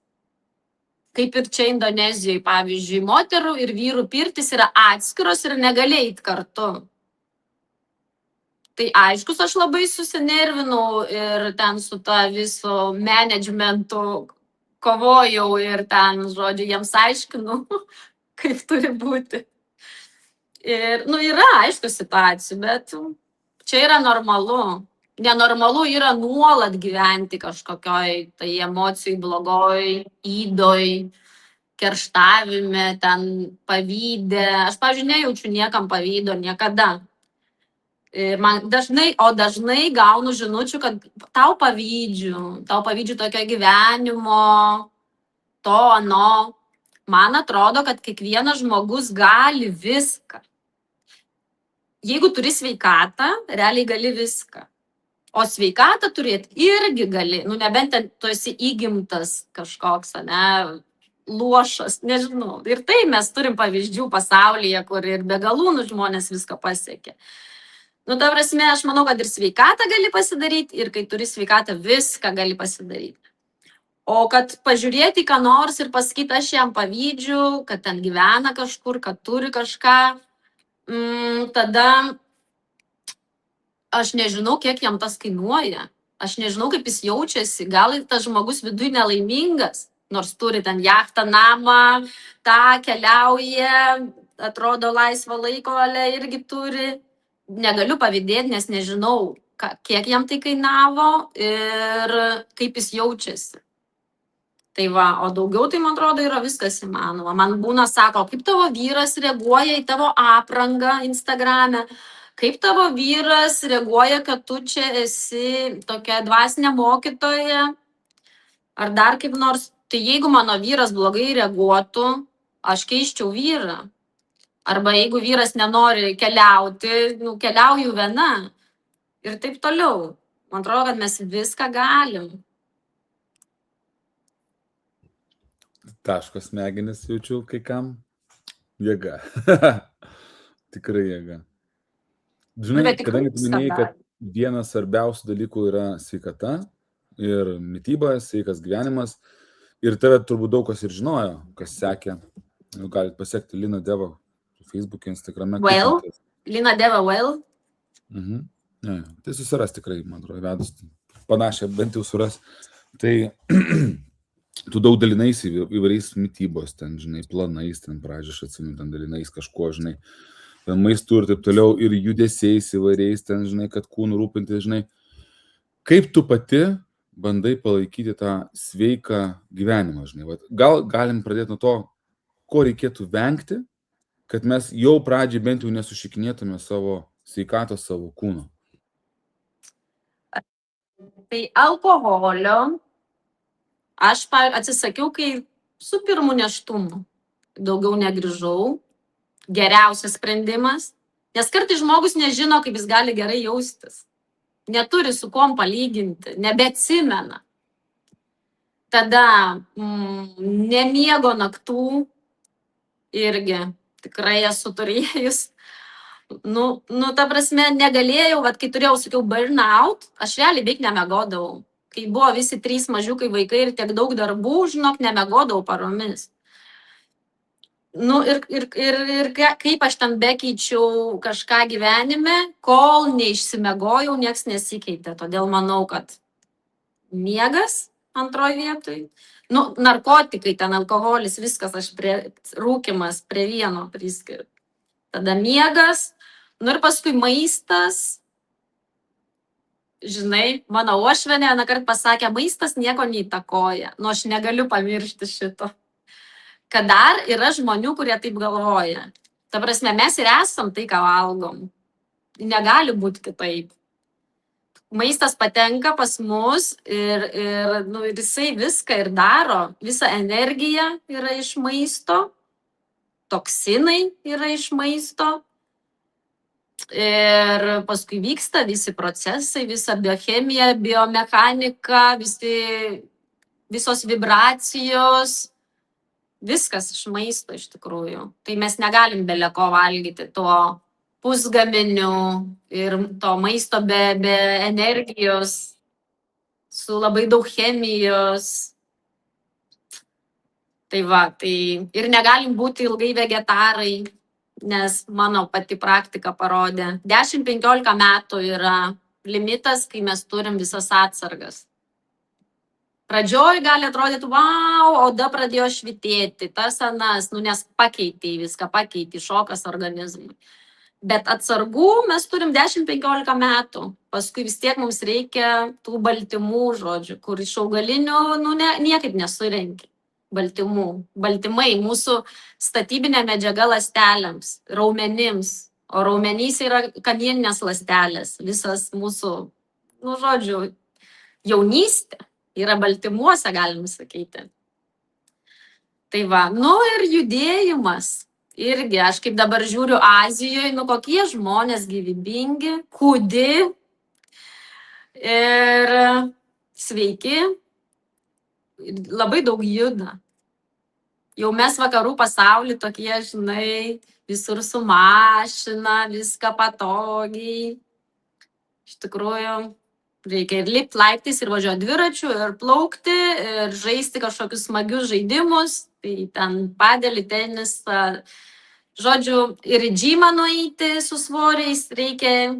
Kaip ir čia Indonezijoje, pavyzdžiui, moterų ir vyrų pirtis yra atskiros ir negali eiti kartu. Tai aiškus, aš labai susinervinau ir ten su ta viso managementu kovojau ir ten, žodžiu, jiems aiškinu, kaip turi būti. Ir, yra aišku situacijų, bet čia yra normalu. Nenormalu yra nuolat gyventi kažkokioj tai emocijai blogoj, įdoj, kerštavime, ten pavyde. Aš, pavyzdžiui, nejaučiu niekam pavydo niekada. Ir man dažnai gaunu žinučių, kad tau pavydžiu tokio gyvenimo, to, ano. Man atrodo, kad kiekvienas žmogus gali viską. Jeigu turi sveikatą, realiai gali viską. O sveikatą turėti irgi gali, nebent ten tu esi įgimtas kažkoks, luošas, nežinau. Ir tai mes turim pavyzdžių pasaulyje, kur ir be galūnų žmonės viską pasiekė. Ta prasme, aš manau, kad ir sveikatą gali pasidaryti, ir kai turi sveikatą, viską gali pasidaryti. O kad pažiūrėti ką nors ir pasakyti, aš jam pavydžiu, kad ten gyvena kažkur, kad turi kažką, tada aš nežinau, kiek jam tas kainuoja. Aš nežinau, kaip jis jaučiasi. Gal tas žmogus viduj nelaimingas, nors turi ten jachtą, namą, keliauja, atrodo laisvo laiko, ale irgi turi. Negaliu pavydėti, nes nežinau, kiek jam tai kainavo ir kaip jis jaučiasi. Tai va, o daugiau tai, man atrodo, yra viskas įmanoma. Man būna, sako, kaip tavo vyras reaguoja į tavo aprangą Instagrame, kaip tavo vyras reaguoja, kad tu čia esi tokia dvasinė mokytoja, ar dar kaip nors. Tai jeigu mano vyras blogai reaguotų, aš keiščiau vyrą. Arba jeigu vyras nenori keliauti, keliauju viena. Ir taip toliau. Man atrodo, kad mes viską galim. Taško smegenis jaučiu kai kam. Jėga. Tikrai jėga. Žinai, kadangi tu minėjai, kad vienas svarbiausių dalykų yra sveikata ir mityba, sveikas gyvenimas. Ir tave turbūt daug kas ir žinojo, kas sekė. Galit pasiekti Lina Deva Facebook'e, Instagram'e. Lina Deva Well. Ja, tai susiras tikrai, man atrodo, vedus panašią, bent jau suras. Tai tu daug dalinaisi įvairiais mitybos, ten, žinai, planais, ten pradžią aš atsimenu, ten dalinais kažko, žinai, ten maistų ir taip toliau, ir judesiais įvairiais, ten, žinai, kad kūnų rūpinti, žinai. Kaip tu pati bandai palaikyti tą sveiką gyvenimą, žinai? Gal galim pradėti nuo to, ko reikėtų vengti, kad mes jau pradžiai bent jau nesušikinėtume savo sveikatos, savo kūno. Tai alkoholio aš atsisakiau, kai su pirmu nėštumu daugiau negrįžau. Geriausias sprendimas. Nes kartais žmogus nežino, kaip jis gali gerai jaustis. Neturi su kuom palyginti, nebeatsimena. Tada nemiego naktų irgi tikrai esu turėjus. Ta prasme, negalėjau, kai turėjau, sakiau, burnout, aš realiai beveik nemegodavau. Kai buvo visi 3 mažiukai vaikai ir tiek daug darbų, žinok, nemegodavau paromis. Ir kaip aš ten bekeičiau kažką gyvenime, kol neišsimegojau, nieks nesikeitė. Todėl manau, kad miegas antroje vietoje. Narkotikai, ten alkoholis, viskas, aš rūkymas prie vieno priskiriu. Tada miegas, ir paskui maistas. Žinai, mano uošvienė vienąkart pasakė, maistas nieko neįtakoja. Aš negaliu pamiršti šito. Kad dar yra žmonių, kurie taip galvoja. Ta prasme, mes ir esam tai, ką valgom. Negali būti kitaip. Maistas patenka pas mus ir jisai viską ir daro. Visa energija yra iš maisto, toksinai yra iš maisto ir paskui vyksta visi procesai, visa biochemija, biomechanika, visos vibracijos, viskas iš maisto iš tikrųjų. Tai mes negalim bele ko valgyti to pusgaminių ir to maisto be energijos, su labai daug chemijos. Tai va, ir negalim būti ilgai vegetarai, nes mano pati praktika parodė. 10-15 metų yra limitas, kai mes turim visas atsargas. Pradžioj gali atrodyti, wow, oda pradėjo švitėti, tas anas, nes pakeitė viską, pakeitė šokas organizmui. Bet atsargų mes turim 10-15 metų. Paskui vis tiek mums reikia tų baltymų, žodžiu, kur iš augalinių niekaip nesurenki baltymų. Baltymai mūsų statybinė medžiaga ląstelėms, raumenims. O raumenys yra kamieninės ląstelės. Visas mūsų, nu, žodžiu, jaunystė yra baltymuose, galim sakyti. Tai va, nu ir judėjimas. Irgi, aš kaip dabar žiūriu Azijoje, nu kokie žmonės gyvybingi, kūdi ir sveiki, labai daug juda. Jau mes vakarų pasaulį tokie, žinai, visur su mašina, viską patogiai. Iš tikrųjų, reikia ir lipti laiptais, ir važiuoti dviračiu, ir plaukti, ir žaisti kažkokius smagius žaidimus. Tai ten padelį, tenisą. Žodžiu, ir į džymą nueiti su svoriais reikia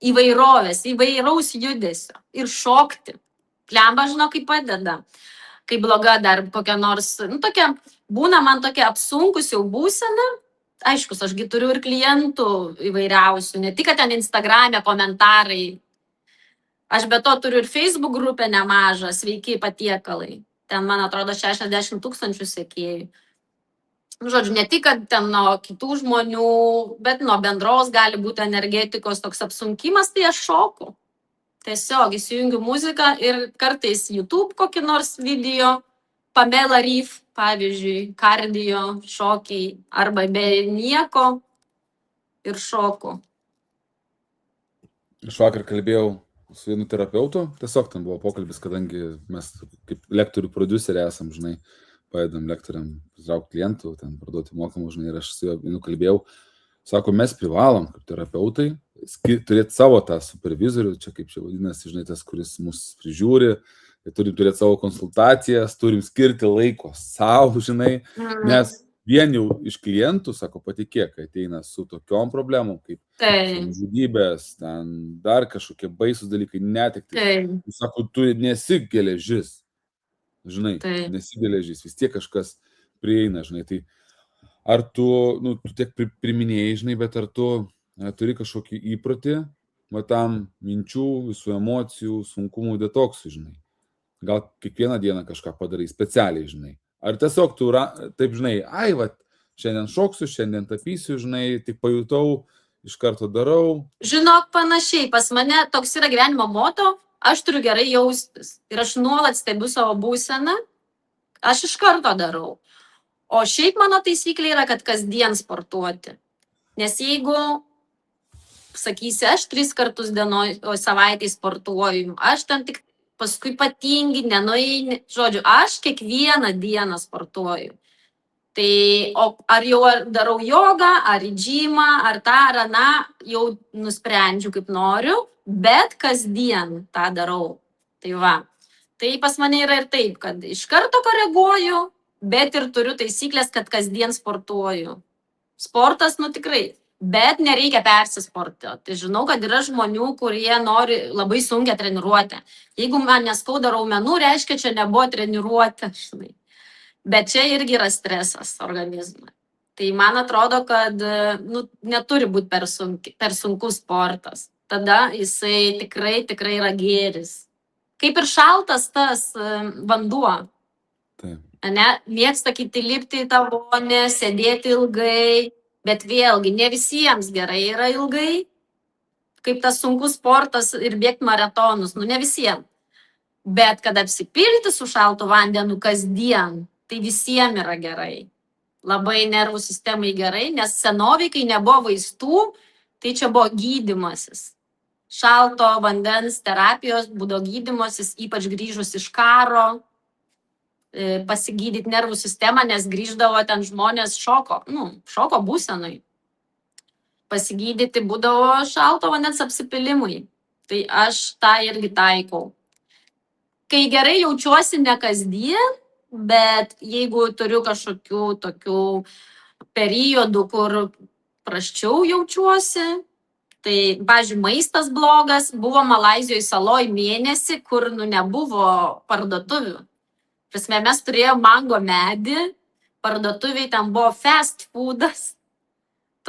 įvairovės, įvairaus judesio. Ir šokti. Klemba, žinau, kaip padeda. Kai bloga dar kokia nors, nu tokia, būna man tokia apsunkus jau būsena. Aišku, ašgi turiu ir klientų įvairiausių, ne tik, kad ten Instagram'e komentarai. Aš be to turiu ir Facebook grupę nemažą, sveiki patiekalai. Ten, man atrodo, 60 000 sekėjų. Žodžiu, ne tik, kad ten nuo kitų žmonių, bet nuo bendros gali būti energetikos toks apsunkimas, tai aš šoku. Tiesiog įsijungiu muziką ir kartais YouTube kokį nors video, Pamela Reif, pavyzdžiui, kardio, šokiai, arba be nieko ir šoku. Aš vakar kalbėjau su vienu terapeutu, tiesiog ten buvo pokalbis, kadangi mes kaip lektorių prodiuseriai esam, žinai, padedam lektoriam pritraukti klientų, ten parduoti mokamų, žinai, ir aš su juo vienu kalbėjau. Sako, mes privalom kaip terapeutai turėti savo tą supervizorių, čia kaip čia vadinasi, žinai, tas, kuris mus prižiūri, turim turėti savo konsultacijas, turim skirti laiko savo, žinai, nes vien jau iš klientų, sako, patikėk, ateina su tokiom problemom, kaip žudybės, ten dar kažkokie baisus dalykai, netektis. Sako, tu nesi geležis, žinai, nesi geležis, vis tiek kažkas prieina, žinai, tai ar tu, nu, tu tiek priminėjai, žinai, bet ar tu turi kažkokį įprotį, va tam minčių, visų emocijų, sunkumų detoksų, žinai. Gal kiekvieną dieną kažką padarai specialiai, žinai. Ar tiesiog tu, taip, žinai, ai, va, šiandien šoksiu, šiandien tapysiu, žinai, tik pajutau, iš karto darau. Žinok, panašiai, pas mane toks yra gyvenimo moto, aš turiu gerai jaustis. Ir aš nuolat stebiu savo būseną, aš iš karto darau. O šiaip mano taisyklė yra, kad kasdien sportuoti. Nes jeigu, sakysi, aš 3 kartus savaitėj sportuoju, aš ten tik paskui patingi, nenueini, žodžiu, aš kiekvieną dieną sportuoju. Tai ar jau darau jogą, ar į džymą, ar tą, ar aną, jau nusprendžiu, kaip noriu, bet kasdien tą darau. Tai va, tai pas mane yra ir taip, kad iš karto koreguoju, bet ir turiu taisyklės, kad kasdien sportuoju. Sportas, nu tikrai, bet nereikia persisportuoti. Tai žinau, kad yra žmonių, kurie nori labai sunkią treniruotę. Jeigu man neskauda raumenų, reiškia, čia nebuvo treniruotė, žinai. Bet čia irgi yra stresas organizmui. Tai man atrodo, kad nu, neturi būti per sunkus sportas. Tada jisai tikrai yra gėris. Kaip ir šaltas tas vanduo. Taip. Ne, mėgsta kiti lipti į tą vonę, sėdėti ilgai, bet vėlgi ne visiems gerai yra ilgai, kaip tas sunkus sportas ir bėgti maratonus, nu ne visiems. Bet kad apsipilti su šaltu vandeniu kasdien, tai visiems yra gerai. Labai nervų sistemai gerai, nes senoviai, kai nebuvo vaistų, tai čia buvo gydymasis. Šalto vandens terapijos būdavo gydymasis, ypač grįžus iš karo, pasigydyti nervų sistemą, nes grįždavo ten žmonės šoko būsenai. Pasigydyti būdavo šalto vandens apsipilimui. Tai aš tą irgi taikau. Kai gerai jaučiuosi ne kasdien, bet jeigu turiu kažkokių tokių periodų, kur prasčiau jaučiuosi, tai, pavyzdžiui, maistas blogas, buvo Malaizijoje saloj mėnesį, kur nebuvo parduotuvių. Prasme, mes turėjome mango medį, parduotuviai ten buvo fast foodas,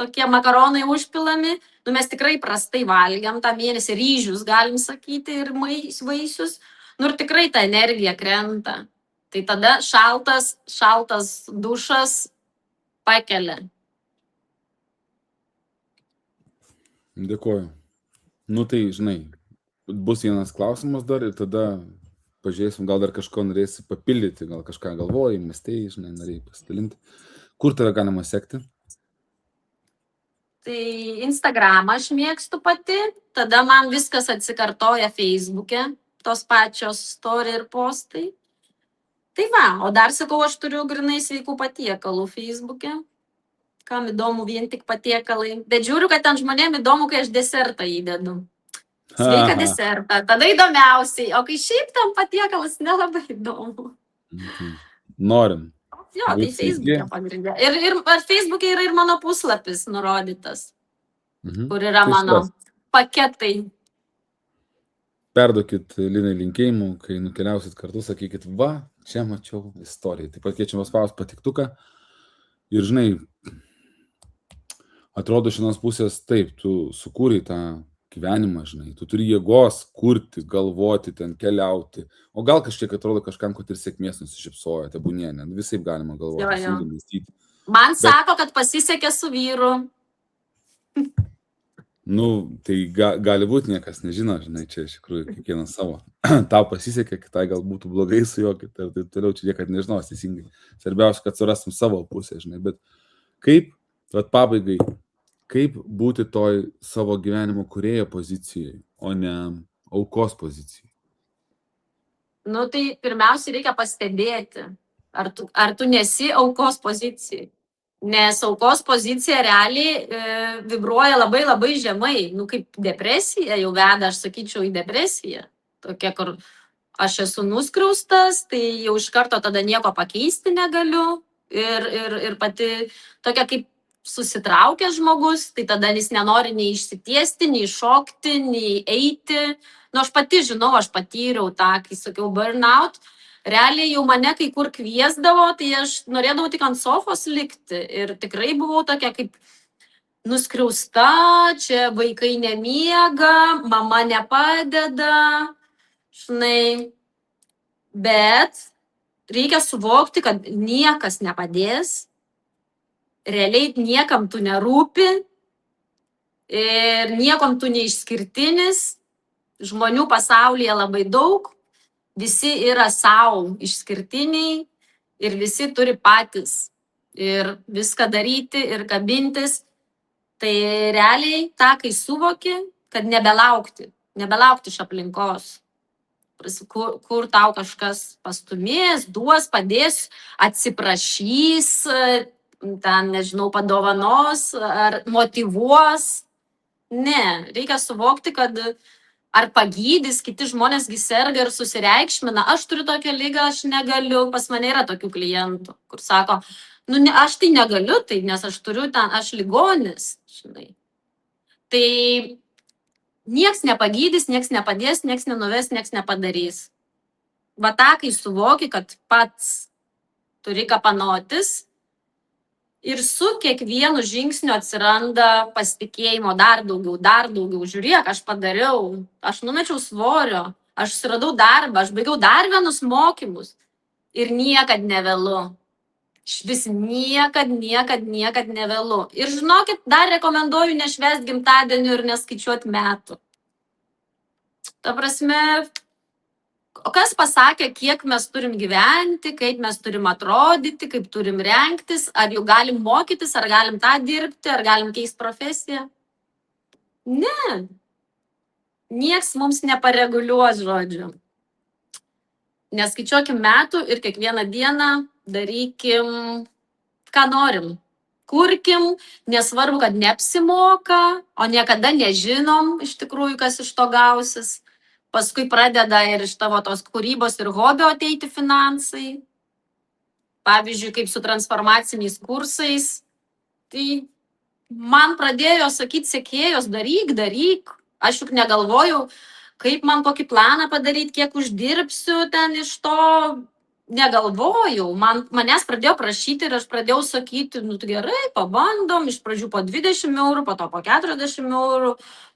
tokie makaronai užpilami, mes tikrai prastai valgiam tą mėnesį, ryžius, galim sakyti, ir vaisius, ir tikrai ta energija krenta. Tai tada šaltas dušas pakelia. Dėkuoju. Nu tai, žinai, bus vienas klausimas dar ir tada pažiūrėsim, gal dar kažko norėsi papildyti, gal kažką galvoji, mąstėjai, žinai, norėjai pasidalinti. Kur tave galima sekti? Tai Instagramą aš mėgstu pati, tada man viskas atsikartoja Facebook'e, tos pačios story ir postai. Tai va, o dar sakau, aš turiu grinai sveikų patiekalų Facebook'e. Kam įdomu vien tik patiekalai. Bet žiūriu, kad ten žmonėm įdomu, kai aš desertą įdedu. Sveiką desertą, tada įdomiausiai. O kai šiaip tam patiekalas nelabai įdomu. Norim. Jo, tai Būt sveiki. Facebook'e pagrindė. Ir Facebook'e yra ir mano puslapis nurodytas, kur yra Tai mano suprask. paketai. Perduokit Linai linkėjimų, kai nukeliausit kartu, sakykit, va, čia mačiau istoriją. Taip pat kviečiam spausti patiktuką. Ir žinai, atrodo iš vienos pusės taip, tu sukūrei tą gyvenimą, žinai, tu turi jėgos kurti, galvoti, ten keliauti. O gal kažkiek atrodo kažkam, kad ir sėkmės nusišypsojo, tebūnie, ne, visaip galima galvoti, Jo, jo. sunkiai mąstyti. Man sako, kad pasisekė su vyru. Nu, tai gali būti, niekas nežino, žinai, čia iš tikrųjų kiekvienas savo. Tau pasisekė, kitai gal būtų blogai su juo, ir taip toliau, čia niekad nežinos teisingai. Svarbiausia, kad surastum savo pusę, žinai, bet kaip, vat pabaigai, kaip būti toj savo gyvenimo kūrėjo pozicijai, o ne aukos pozicijai? Nu, tai pirmiausia reikia pastebėti, ar tu nesi aukos pozicijai. Nes aukos pozicija realiai vibruoja labai labai žemai. Nu, kaip depresija jau veda, aš sakyčiau, į depresiją. Tokia, kur aš esu nuskriaustas, tai jau iš karto tada nieko pakeisti negaliu. Ir pati tokia kaip susitraukęs žmogus, tai tada jis nenori nei išsitiesti, nei šokti, nei eiti. Nu, aš pati žinau, aš patyriau tą, kai sakiau burnout. Realiai jau mane kai kur kviesdavo, tai aš norėdavau tik ant sofos likti. Ir tikrai buvau tokia kaip nuskriausta, čia vaikai nemiega, mama nepadeda, žinai. Bet reikia suvokti, kad niekas nepadės, realiai niekam tu nerūpi ir niekam tu neišskirtinis, žmonių pasaulyje labai daug. Visi yra savo išskirtiniai ir visi turi patys ir viską daryti ir kabintis. Tai realiai tą, kai suvoki, kad nebelaukti iš aplinkos. Kur tau kažkas pastumės, duos, padės, atsiprašys, ten, nežinau, padovanos ar motyvuos. Ne, reikia suvokti, kad ar pagydys, kiti žmonėsgi serga ir susireikšmina, aš turiu tokią ligą, aš negaliu, pas mane yra tokių klientų, kur sako, nu ne, aš tai negaliu, tai, nes aš turiu ten, aš ligonis, žinai. Tai nieks nepagydys, nieks nepadės, nieks nenuves, nieks nepadarys. Va tą, kai suvoki, kad pats turi kapanotis ir su kiekvienu žingsniu atsiranda pasitikėjimo dar daugiau. Žiūrėk, aš padariau, aš numečiau svorio, aš suradau darbą, aš baigiau dar vienus mokymus ir niekad nevėlu. Vis niekad nevėlu. Ir žinokit, dar rekomenduoju nešvęsti gimtadienių ir neskaičiuoti metų. Ta prasme, o kas pasakė, kiek mes turim gyventi, kaip mes turim atrodyti, kaip turim rengtis, ar jau galim mokytis, ar galim tą dirbti, ar galim keisti profesiją? Ne. Nieks mums nepareguliuos, žodžiu. Neskaičiuokim metų ir kiekvieną dieną darykim, ką norim. Kurkim, nesvarbu, kad neapsimoka, o niekada nežinom iš tikrųjų, kas iš to gausis. Paskui pradeda ir iš tavo tos kūrybos ir hobio ateiti finansai. Pavyzdžiui, kaip su transformaciniais kursais. Tai man pradėjo sakyti sekėjos, daryk. Aš juk negalvojau, kaip man kokį planą padaryti, kiek uždirbsiu ten iš to. Negalvojau. Manęs pradėjo prašyti ir aš pradėjau sakyti, nu tai gerai, pabandom, iš pradžių po 20 eurų, po to po 40 eurų.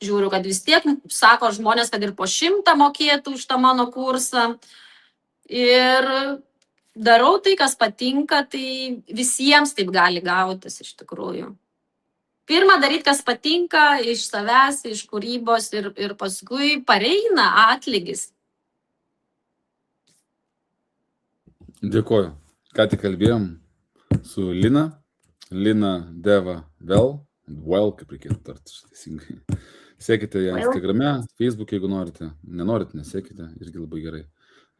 Žiūriu, kad vis tiek, sako žmonės, kad ir po 100 mokėtų už tą mano kursą. Ir darau tai, kas patinka, tai visiems taip gali gautis iš tikrųjų. Pirma daryti, kas patinka, iš savęs, iš kūrybos ir paskui pareina atlygis. Dėkoju. Ką tik kalbėjom su Lina. Lina Deva Well, kaip reikėtų tarti teisingai. Sekite ją Instagrame, Facebook'e, jeigu norite. Nenorit, nesekite, irgi labai gerai.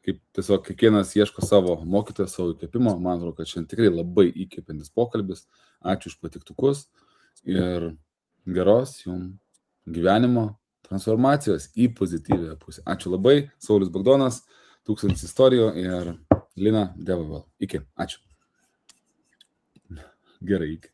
Kaip tiesiog kiekvienas ieško savo mokytojo, savo įkvėpimo. Man atrodo, kad šiandien tikrai labai įkvėpiantis pokalbis. Ačiū už patiktukus ir geros jums gyvenimo transformacijos į pozityvę pusę. Ačiū labai. Saulius Bagdonas, 1000 istorijų ir Lina Deva Well. Iki. Ačiū. Gerai, iki.